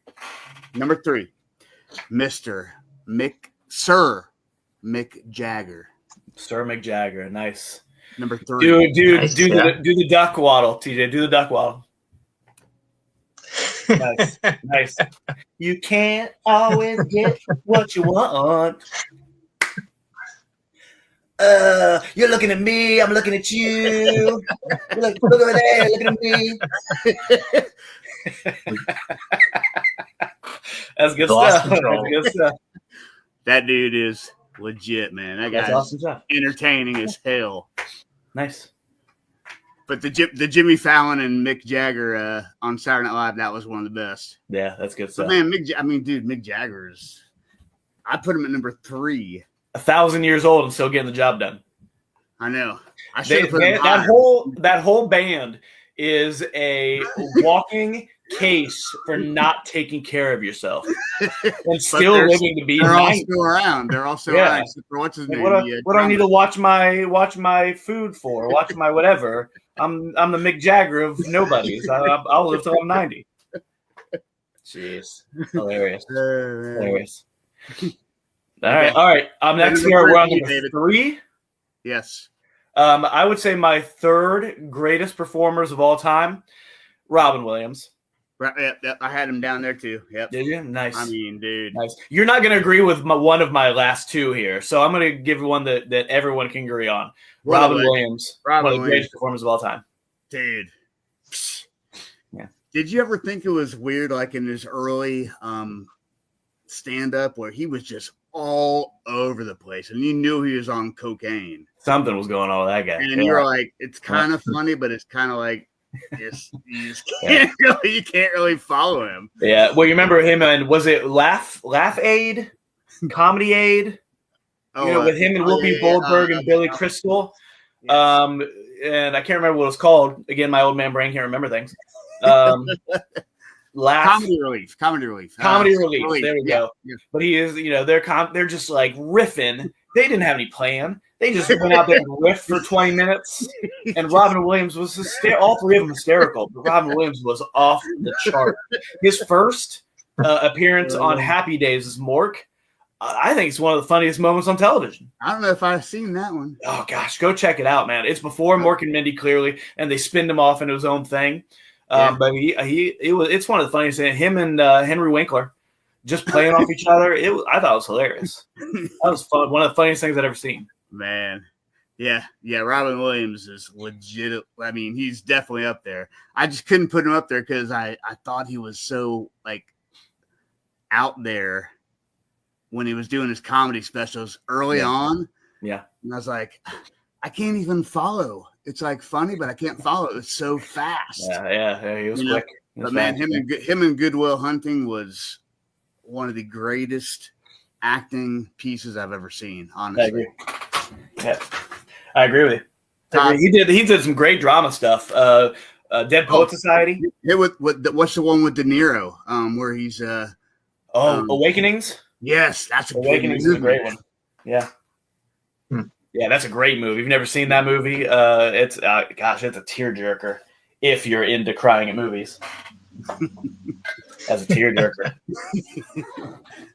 Number 3, Sir Mick Jagger. Sir Mick Jagger, nice. Number 3. Do the duck waddle, TJ. Do the duck waddle. Nice. You can't always get what you want. You're looking at me. I'm looking at you. Look over there. Looking at me. That's good stuff. That dude is legit, man. That guy's awesome, entertaining as hell. Nice. But the Jimmy Fallon and Mick Jagger on Saturday Night Live, that was one of the best. Yeah, that's good stuff. But man, Mick Jagger's. I put him at number 3. 1,000 years old and still getting the job done. I know. That whole band is a walking case for not taking care of yourself and still living to be. They're all still around. They're all still around. For what's his name? What do I need to watch my food for? Watch my whatever. I'm the Mick Jagger of nobodies. I'll live till I'm 90. Jeez, hilarious. Hilarious. All right. Next here, we're on number 3. Yes. I would say my 3rd greatest performers of all time, Robin Williams. Right. Yep. I had him down there too. Yep. Did you? Nice. I mean, dude. Nice. You're not going to agree with one of my last 2 here, so I'm going to give one that everyone can agree on. Robin Williams. One of the greatest performers of all time. Dude. Yeah. Did you ever think it was weird, like in his early stand up where he was just all over the place, and you knew he was on cocaine. Something was going on with that guy. And you're like, it's kind of funny, but it's kind of like, you can't really follow him. Yeah. Well, you remember him and was it Laugh Aid, Comedy Aid? With him and Whoopi Goldberg and Billy Crystal. Yes. And I can't remember what it was called. Again, my old man brain can't remember things. Comedy Relief. There we go. Yeah. But he is, they're just like riffing. They didn't have any plan. They just went out there and riffed for 20 minutes. And Robin Williams was all three of them hysterical. But Robin Williams was off the chart. His first appearance on Happy Days as Mork. I think it's one of the funniest moments on television. I don't know if I've seen that one. Oh gosh, go check it out, man. It's before Mork and Mindy, clearly, and they spinned him off into his own thing. But it's one of the funniest things. Him and Henry Winkler just playing off each other. I thought it was hilarious. That was fun. One of the funniest things I've ever seen. Man, yeah. Robin Williams is legit. I mean, he's definitely up there. I just couldn't put him up there because I thought he was so like out there when he was doing his comedy specials early on. Yeah. And I was like, I can't even follow. It's like funny, but I can't follow. It's so fast. Yeah. He was quick. But man, him and Good Will Hunting was one of the greatest acting pieces I've ever seen, honestly. I agree. Yeah. I agree with you. He did some great drama stuff. Dead Poet Society. What's the one with De Niro? Where he's Awakenings? Yes, that's Awakenings is a great one. Yeah. Yeah, that's a great movie. If you've never seen that movie, it's a tearjerker if you're into crying at movies. As a tearjerker.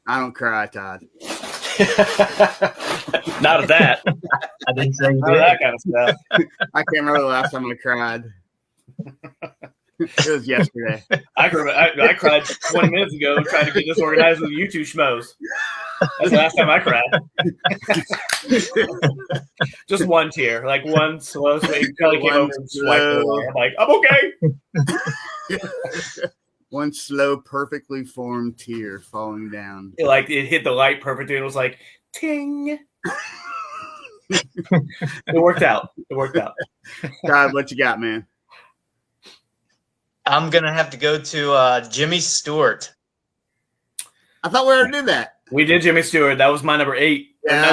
I don't cry, Todd. Not at that. I didn't say you did. That kind of stuff. I can't remember the last time I cried. It was yesterday. I cried 20 minutes ago trying to get this organized with you two schmoes. That's the last time I cried. Just one tear, like one slow. Kelly came over and swiped it away. I'm like, I'm okay. One slow, perfectly formed tear falling down. It hit the light perfectly and it was like, ting. It worked out. God, what you got, man? I'm going to have to go to Jimmy Stewart. I thought we already did that. We did Jimmy Stewart. That was my number 8. Jimmy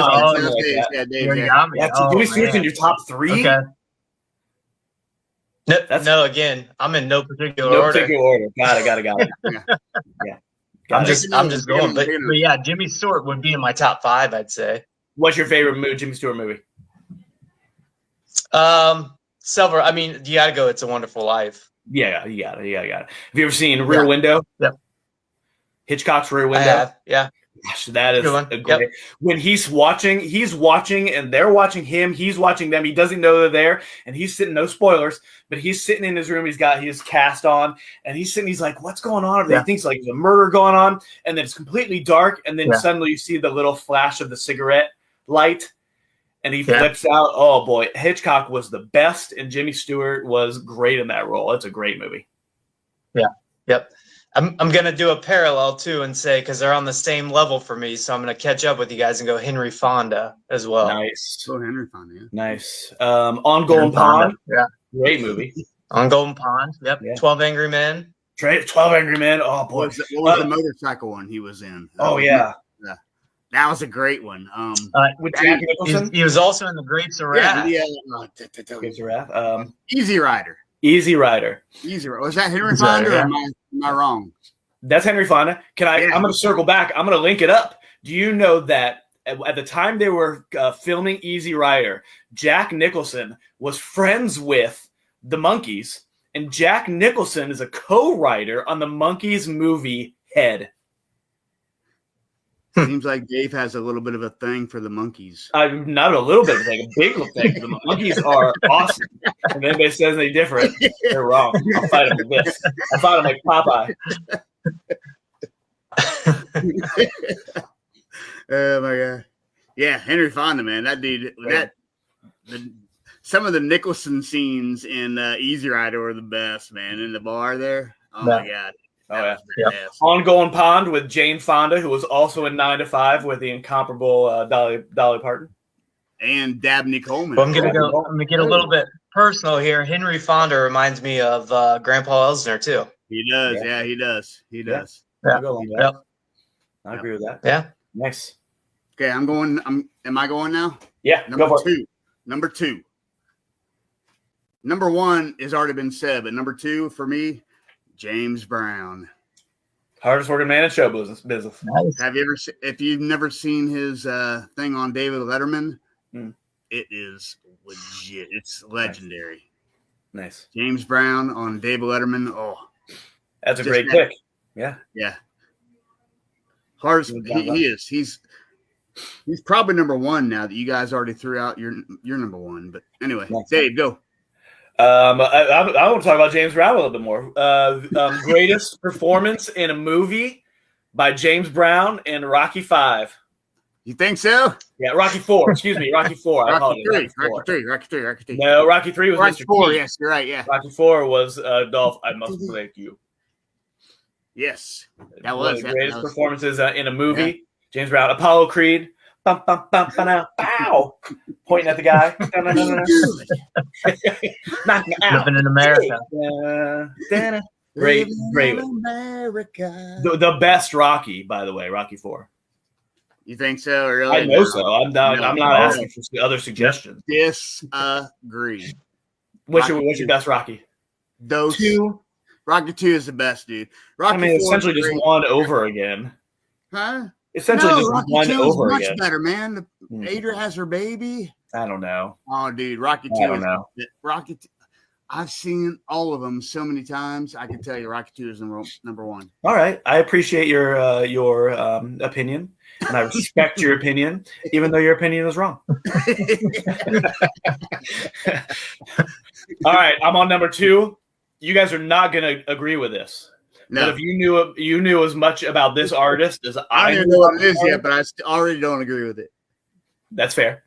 Stewart's in your top 3? Okay. No, again, I'm in no particular order. Got it. Yeah. I'm just going. But yeah, Jimmy Stewart would be in my top 5, I'd say. What's your favorite Jimmy Stewart movie? Several. I mean, you got to go It's a Wonderful Life. Yeah, you got it. Have you ever seen Rear Window? Yep. Hitchcock's Rear Window? I have, yeah. Gosh, that is a great. Yep. When he's watching, and they're watching him. He's watching them. He doesn't know they're there, and he's sitting. No spoilers, but he's sitting in his room. He's got his cast on, and he's sitting. He's like, "What's going on?" He thinks like there's a murder going on, and then it's completely dark, and then suddenly you see the little flash of the cigarette light, and he flips out. Oh boy, Hitchcock was the best, and Jimmy Stewart was great in that role. It's a great movie. Yeah. Yep. I'm going to do a parallel, too, and say, because they're on the same level for me, so I'm going to catch up with you guys and go Henry Fonda as well. Nice. Go Henry Fonda, yeah. Nice. On Golden Pond. Yeah. Great movie. On Golden Pond. Yep. Yeah. 12 Angry Men. 12 Angry Men. Oh, boy. What was the motorcycle one he was in? Yeah. That was a great one. With Jack Nicholson? He was also in The Grapes of Wrath. Grapes of Wrath. Easy Rider. Easy Rider. Was that Henry Fonda or am I wrong? That's Henry Fonda. I'm going to circle back. I'm going to link it up. Do you know that at the time they were filming Easy Rider, Jack Nicholson was friends with the Monkees, and Jack Nicholson is a co-writer on the Monkees movie Head. Seems like Dave has a little bit of a thing for the Monkees. Not a little bit, like a big thing. The Monkees are awesome. If anybody says anything different, they're wrong. I'll fight them with this. I fight them like Popeye. Oh my god! Yeah, Henry Fonda, man, that dude. Some of the Nicholson scenes in Easy Rider were the best, man. In the bar there, oh my god, Oh, yeah. Yep. Ongoing Pond with Jane Fonda, who was also in 9 to 5 with the incomparable Dolly Parton. And Dabney Coleman. Well, I'm gonna get a little bit personal here. Henry Fonda reminds me of Grandpa Elsner too. He does. Yeah, he does. He does. Yeah. Yep. I agree with that. Yeah. Nice. Okay, am I going now? Yeah. Number go for two. Number two. Number one has already been said, but number two for me, James Brown. Hardest working man in show business. Nice. If you've never seen his thing on David Letterman, it is legit. It's legendary. Nice. James Brown on David Letterman. Oh, that's a great pick. Yeah. Yeah. Hardest. He is. He's probably number one now that you guys already threw out your number one. But anyway, nice. Dave, go. I want to talk about James Brown a little bit more. Greatest performance in a movie by James Brown in Rocky V. You think so? Yeah, Rocky IV. Excuse me, Rocky IV. Rocky III. No, Rocky III was Rocky Mr. IV. T. Yes, you're right. Yeah. Rocky IV was Dolph. I must thank you. Yes, that was one of the greatest performances in a movie. Yeah. James Brown, Apollo Creed. Bum, bum, bum, bum, pow! Pointing at the guy. Knock me out. Living in America. Great. America. The best Rocky, by the way, Rocky IV. You think so? Really? I know so. I'm not asking for other suggestions. Disagree. What's your best Rocky? Those two. Rocky 2 is the best, dude. Rocky essentially just one over again. Huh? Essentially just Rocky one 2 over is much again. better, man. Adrian has her baby. I don't know. Oh, dude, Rocky 2. I don't know. Rocky 2. I've seen all of them so many times. I can tell you, Rocky 2 is number one. All right, I appreciate your opinion, and I respect your opinion, even though your opinion is wrong. All right, I'm on number 2. You guys are not going to agree with this. No. But if you knew as much about this artist as I don't know what it is yet, but I already don't agree with it. That's fair.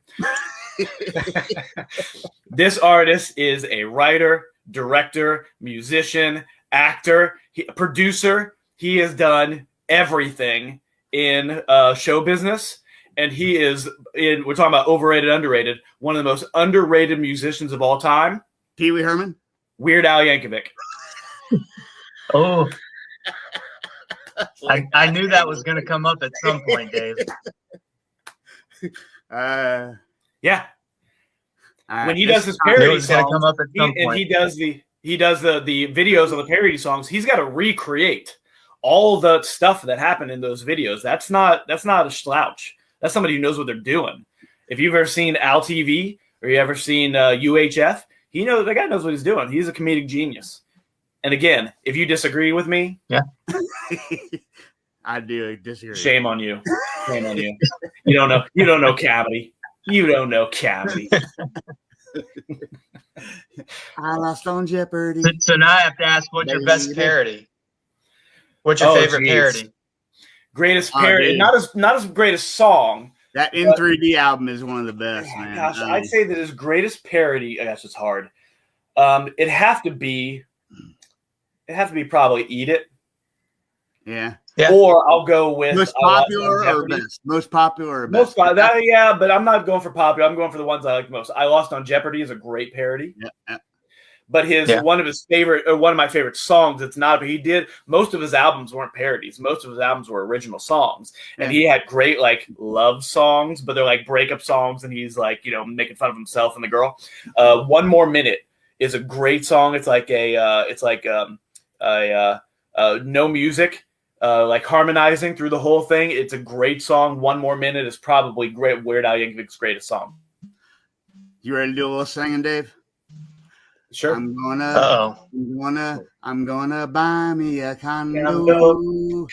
This artist is a writer, director, musician, actor, producer. He has done everything in show business, and he is we're talking about overrated, underrated, one of the most underrated musicians of all time. Pee Wee Herman? Weird Al Yankovic. Oh. I knew that was going to come up at some point, Dave. Yeah. When he does his parody songs, come up at some point. And he does the videos of the parody songs, he's got to recreate all the stuff that happened in those videos. That's not a slouch. That's somebody who knows what they're doing. If you've ever seen Al TV or you ever seen UHF, the guy knows what he's doing. He's a comedic genius. And again, if you disagree with me, yeah, I do disagree. Shame on you. Shame on you. You don't know Cavity. You don't know Cavity. I lost on Jeopardy. So now I have to ask, what's your best parody? What's your favorite parody? Greatest parody, not as greatest song. That N3D album is one of the best, man. Gosh, I'd say that his greatest parody. I guess it's hard. It'd have to be probably Eat It. Yeah. Or I'll go with most popular or best. Most popular or best. But I'm not going for popular. I'm going for the ones I like the most. I Lost on Jeopardy is a great parody. Yeah. But one of my favorite songs, it's not, but he did, most of his albums weren't parodies. Most of his albums were original songs. And he had great love songs, but they're like breakup songs, and he's making fun of himself and the girl. 1 More Minute is a great song. It's like no music, harmonizing through the whole thing. It's a great song. 1 More Minute is probably Weird Al Yankovic's greatest song. You ready to do a little singing, Dave? Sure. I'm gonna buy me a condo.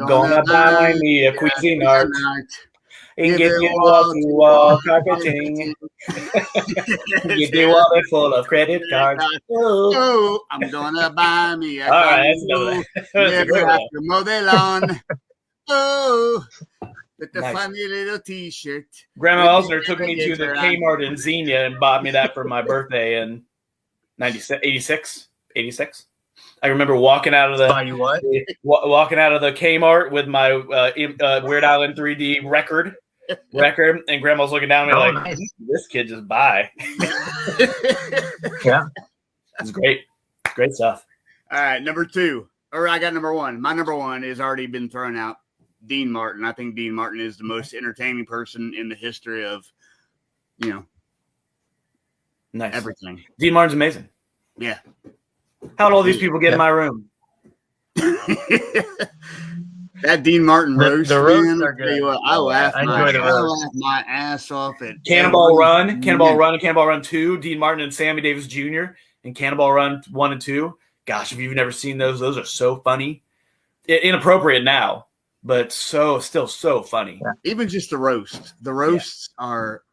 Gonna buy me a Cuisinart. And give you wall-to-wall carpeting. You do all it full of credit cards. Oh, I'm gonna buy me a condo. All right, Never have to mow the lawn. Oh, with the funny little T-shirt. Grandma Elsner took me to the Kmart in Xenia and bought me that for my birthday in 86. I remember walking out of the Kmart with my Weird Al in 3D record, and Grandma's looking down at me like, nice. "This kid just buy." Yeah, it's great stuff. All right, number 2, or I got number 1. My number 1 has already been thrown out. Dean Martin. I think Dean Martin is the most entertaining person in the history of, nice everything. Dean Martin's amazing. Yeah. How'd all these people get in my room? That Dean Martin roast, the roasts are good. I laughed roast. my ass off at Cannonball Run, and Cannonball Run 2, Dean Martin and Sammy Davis Jr. and Cannonball Run 1 and 2. Gosh, if you've never seen those are so funny. Inappropriate now, but still so funny. Yeah. Even just the roasts. The roasts are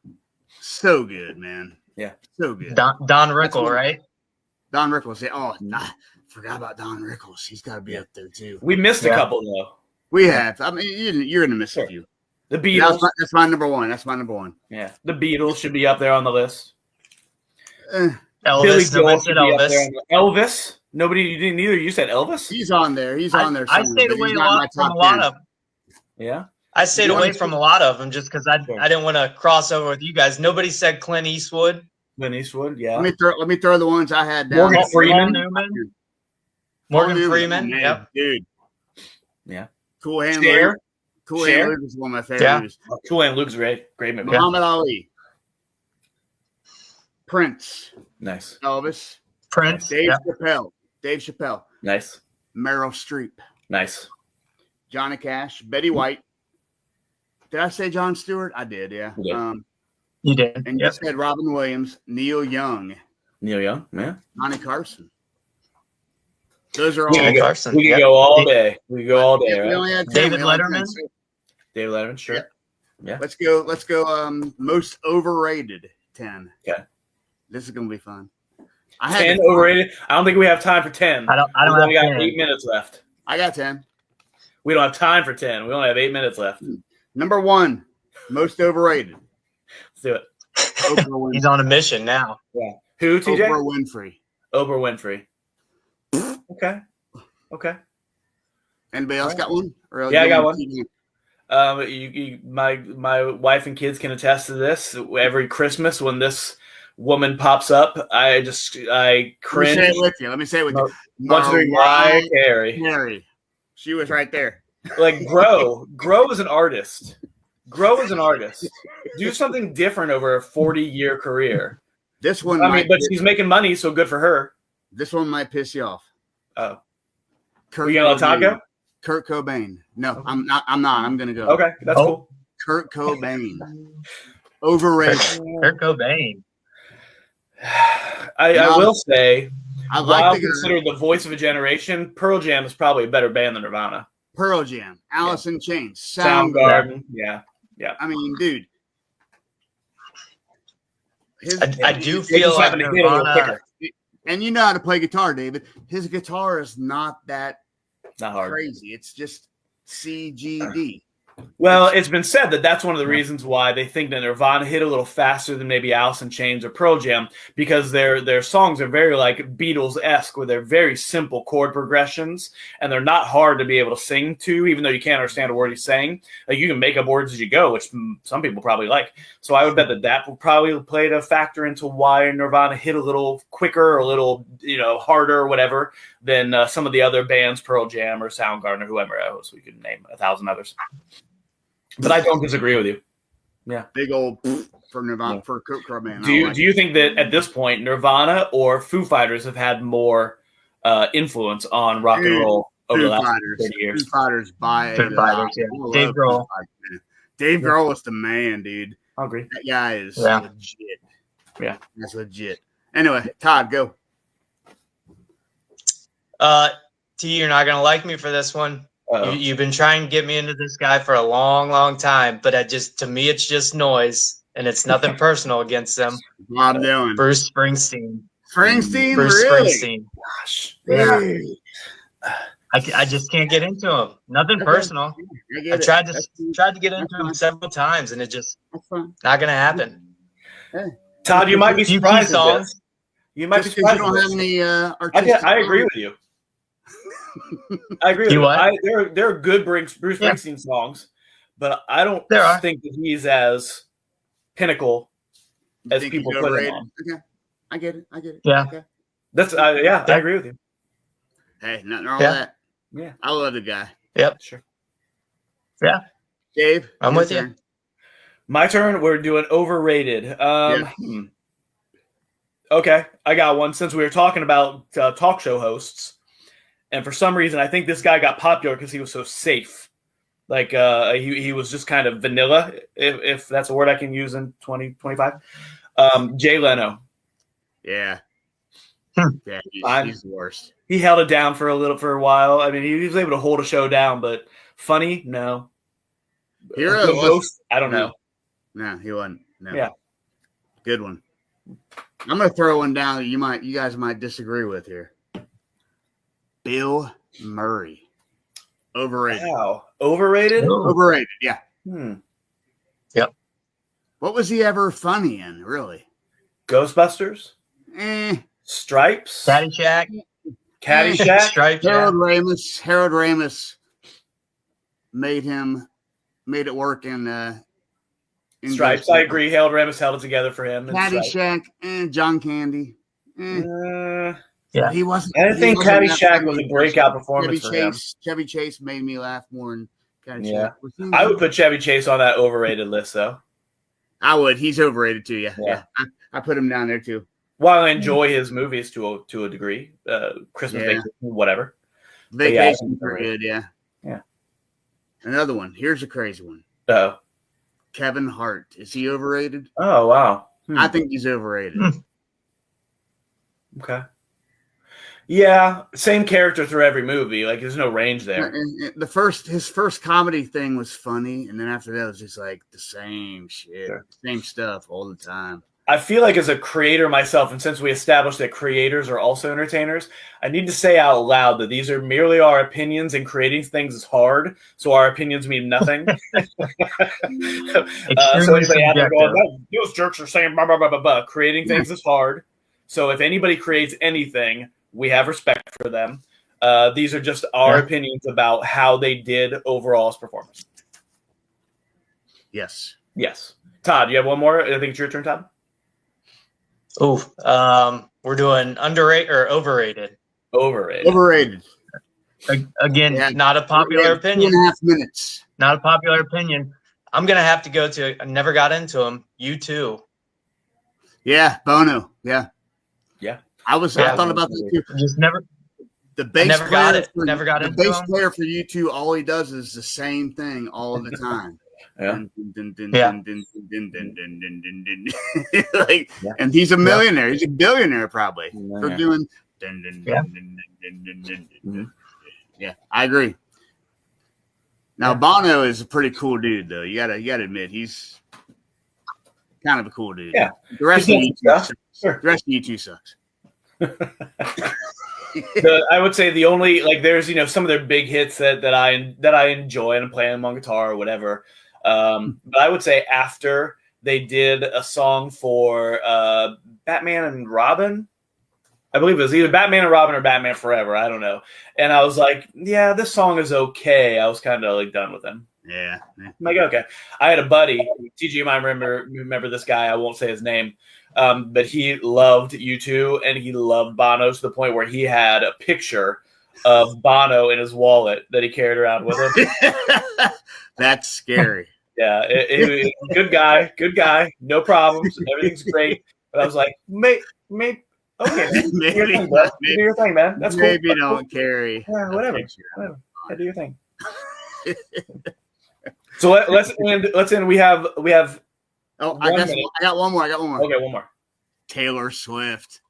so good, man. Yeah. So good. Don Rickles, right? Don Rickles. Yeah. Oh, forgot about Don Rickles. He's got to be up there, too. We missed a couple, though. We have. I mean, you're going to miss a few. The Beatles. That's my number 1. Yeah. The Beatles should be up there on the list. Elvis. Billy Joel should be up there. Elvis. Nobody, you didn't either. You said Elvis? He's on there. I stayed away from a lot of them. Yeah. I stayed away from a lot of them just because I didn't want to cross over with you guys. Nobody said Clint Eastwood. Yeah. Let me throw the ones I had down. Morgan Freeman. Morgan Freeman. Man, yep. Dude. Yeah. Cool Hand Luke. Cool Hand Luke is one of my favorites. Yeah. Cool Hand Luke's great. Great movie. Muhammad Ali. Prince. Nice. Elvis. Prince. Dave Chappelle. Nice. Meryl Streep. Nice. Johnny Cash. Betty White. Did I say Jon Stewart? I did, yeah. You did. And you said Robin Williams, Neil Young. Yeah. Johnny Carson. Those are all. Johnny Carson. We can go all day. Right? We only had 10. David Letterman. David Letterman, sure. Yeah. Let's go. Most overrated 10. Okay. This is gonna be fun. 10 overrated. I don't think we have time for 10. I don't we got 8 minutes left. I got 10. We don't have time for 10. We only have 8 minutes left. Number 1, most overrated. Let's do it. Oprah Winfrey. He's on a mission now. Yeah. Who, TJ? Oprah Winfrey. Okay. Anybody else got one? Yeah, I got one. My wife and kids can attest to this. Every Christmas when this woman pops up, I cringe. Let me say it with you. Mariah Carey. She was right there. Like grow as an artist. Do something different over a 40-year career. This one, but she's making money, so good for her. This one might piss you off. Oh, we gonna let Todd go? Kurt Cobain. No, I'm not. I'm gonna go. Okay, that's cool. Kurt Cobain. Overrated. Kurt Cobain. I will say, while considered the voice of a generation, Pearl Jam is probably a better band than Nirvana. Pearl Jam, Alice in Chains, Soundgarden. Yeah. I mean, dude. I do feel like Nirvana. And you know how to play guitar, David. His guitar is not hard. Crazy. It's just C, G, D. Well, it's been said that that's one of the reasons why they think that Nirvana hit a little faster than maybe Alice in Chains or Pearl Jam, because their songs are very like Beatles-esque, where they're very simple chord progressions, and they're not hard to be able to sing to, even though you can't understand a word he's saying. Like, you can make up words as you go, which some people probably like. So I would bet that will probably play a factor into why Nirvana hit a little quicker or a little, harder or whatever than some of the other bands, Pearl Jam or Soundgarden or whoever else. We could name 1,000 others. But I don't disagree with you. Yeah. Big old for Nirvana, for Kurt Cobain. Do you think that at this point, Nirvana or Foo Fighters have had more influence on rock and roll over the last 30 years? Foo Fighters by Foo Fighters, yeah. Dave Grohl. Dave Grohl is the man, dude. I agree. That guy is legit. Yeah. That's legit. Anyway, Todd, go. T, you're not going to like me for this one. You've been trying to get me into this guy for a long, long time, but to me, it's just noise, and it's nothing personal against them. What I'm doing. Bruce Springsteen. Bruce really? Springsteen. Gosh. Yeah. I just can't get into him. Nothing personal. I tried to get into him several times, and it just not going to happen. Hey. Todd, you might be surprised at this. You might be surprised. You don't have any artistic I agree with you. I agree with you. There are good Bruce Springsteen songs, but I don't think that he's as pinnacle as people put him on. Okay. I get it. Yeah. Okay. That's I agree with you. Hey, nothing wrong with that. Yeah. I love the guy. Yep. Sure. Yeah. Dave, I'm with you. My turn. We're doing overrated. Okay, I got one. Since we were talking about talk show hosts, and for some reason, I think this guy got popular because he was so safe. Like he was just kind of vanilla, if that's a word I can use in 2025. Jay Leno. Yeah. Yeah, he's the worst. He held it down for a while. I mean, he was able to hold a show down, but funny, no. Hero most, I don't know. No, he wasn't. No. Yeah. Good one. I'm gonna throw one down that you guys might disagree with here. Bill Murray. Overrated. Wow. Overrated? Overrated, yeah. Yep. What was he ever funny in, really? Ghostbusters? Stripes? Caddyshack. Stripes. Harold Ramis made it work in Stripes. I agree. Harold Ramis held it together for him. Caddyshack and John Candy. Yeah, he wasn't. I think Caddyshack was a breakout performance for him. Chevy Chase made me laugh more than Caddyshack. Yeah, I would put Chevy Chase on that overrated list, though. I would. He's overrated too. Yeah. I put him down there too. While I enjoy his movies to a degree, Christmas Vacation, whatever. Vacations are good. Yeah. Another one. Here's a crazy one. Oh. Kevin Hart. Is he overrated? Oh wow. I think he's overrated. Okay. Yeah, same character through every movie. Like, there's no range there. His first comedy thing was funny, and then after that, it was just like the same shit, same stuff all the time. I feel like as a creator myself, and since we established that creators are also entertainers, I need to say out loud that these are merely our opinions, and creating things is hard, so our opinions mean nothing. So anybody out there going, those jerks are saying blah, blah, blah, blah, blah. Creating things is hard. So if anybody creates anything, we have respect for them. These are just our opinions about how they did overall as performance. Yes. Todd, you have one more? I think it's your turn, Todd. We're doing underrated or overrated? Overrated. Again, not a popular opinion. 2.5 minutes. Not a popular opinion. I'm going to have to go to, I never got into him, U2. Yeah, Bono. Yeah. I thought about that too. Just never. The bass never got it. Never got it. The bass player for U2, all he does is the same thing all the time. And he's a millionaire. He's a billionaire probably for doing. Yeah, I agree. Now Bono is a pretty cool dude, though. You gotta admit he's kind of a cool dude. Yeah. The rest of U2 sucks. I would say the only there's some of their big hits that I enjoy and I'm playing them on guitar or whatever. But I would say after they did a song for Batman and Robin, I believe it was either Batman and Robin or Batman Forever. I don't know. And I was like, yeah, this song is okay. I was kind of done with them. Yeah. I'm like, okay. I had a buddy, TG, you might remember this guy. I won't say his name. But he loved U2 and he loved Bono to the point where he had a picture of Bono in his wallet that he carried around with him. That's scary. Yeah, good guy, no problems, everything's great. But I was like, maybe okay, do your thing, man. That's cool. Maybe don't carry. Yeah, whatever. Yeah, do your thing. So let's end. We have. Oh, I got one more. Okay, one more. Taylor Swift.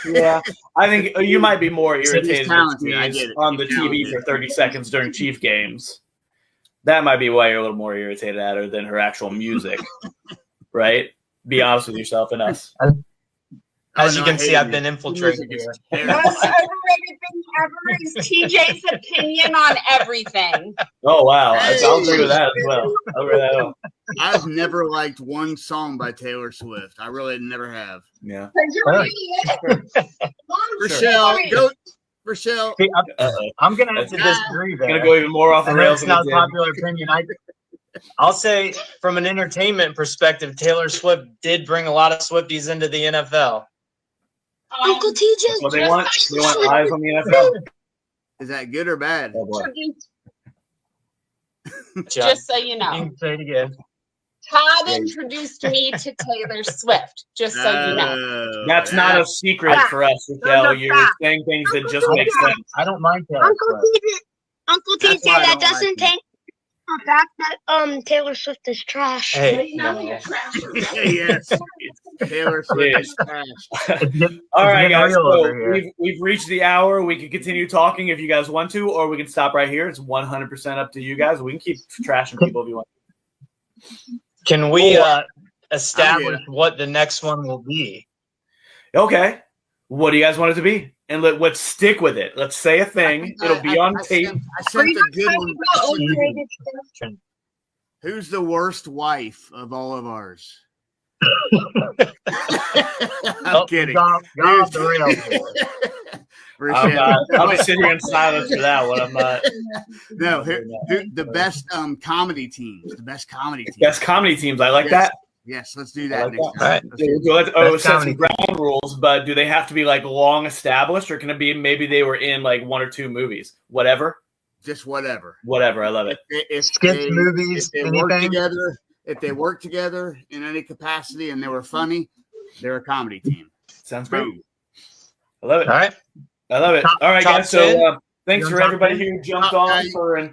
Yeah, I think you might be more irritated on the TV for 30 seconds during Chief games. That might be why you're a little more irritated at her than her actual music, right? Be honest with yourself and us. As you can see, I've been infiltrated here. The most overrated thing ever is TJ's opinion on everything. Oh, wow. I'll agree with that as well. I've never liked one song by Taylor Swift. I really never have. Yeah. Rochelle, go. Rochelle. See, I'm going to have to disagree there. Going to go even more off the rails. It's not a popular opinion. I'll say from an entertainment perspective, Taylor Swift did bring a lot of Swifties into the NFL. Uncle TJ. Well, they want eyes on the NFL. Is that good or bad? Oh, boy. Just so you know. You can say it again. Todd introduced me to Taylor Swift, just so you know. That's not a secret for us, Raquel. You're saying things that just make sense. I don't mind Taylor Uncle TJ, that doesn't take the fact that Taylor Swift is trash. Hey, Yes. Taylor Swift is trash. All right, guys. So we've reached the hour. We can continue talking if you guys want to, or we can stop right here. It's 100% up to you guys. We can keep trashing people if you want. Can we establish what the next one will be? Okay. What do you guys want it to be? And let's stick with it. Let's say a thing. It'll be on tape. I sent a good one. Who's the worst wife of all of ours? I'm kidding. I'll be sitting here in silence for that one. I'm not. No, the best comedy teams. The best comedy teams. Best comedy teams. I like that. Yes, let's do that like next that. time. Let's set some ground rules, but do they have to be like long established, or can it be maybe they were in like one or two movies? Whatever. Just whatever. Whatever. I love it. If movies, if they work together in any capacity and they were funny, they're a comedy team. Sounds great. I love it. All right. I love it. All right, guys. So thanks for everybody who jumped on and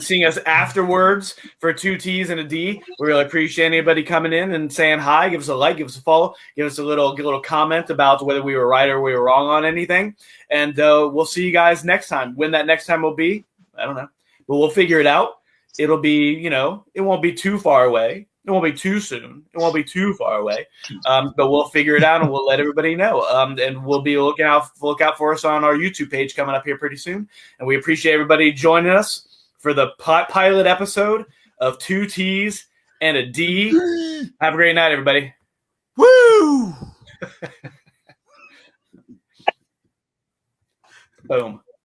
seeing us afterwards for 2Ts&aD. We really appreciate anybody coming in and saying hi. Give us a like, give us a follow, give us a little comment about whether we were right or we were wrong on anything. And we'll see you guys next time. When that next time will be, I don't know, but we'll figure it out. It'll be, it won't be too far away. It won't be too soon. It won't be too far away. But we'll figure it out and we'll let everybody know. And we'll be look out for us on our YouTube page coming up here pretty soon. And we appreciate everybody joining us for the pilot episode of 2Ts&aD. Have a great night, everybody. Woo! Boom.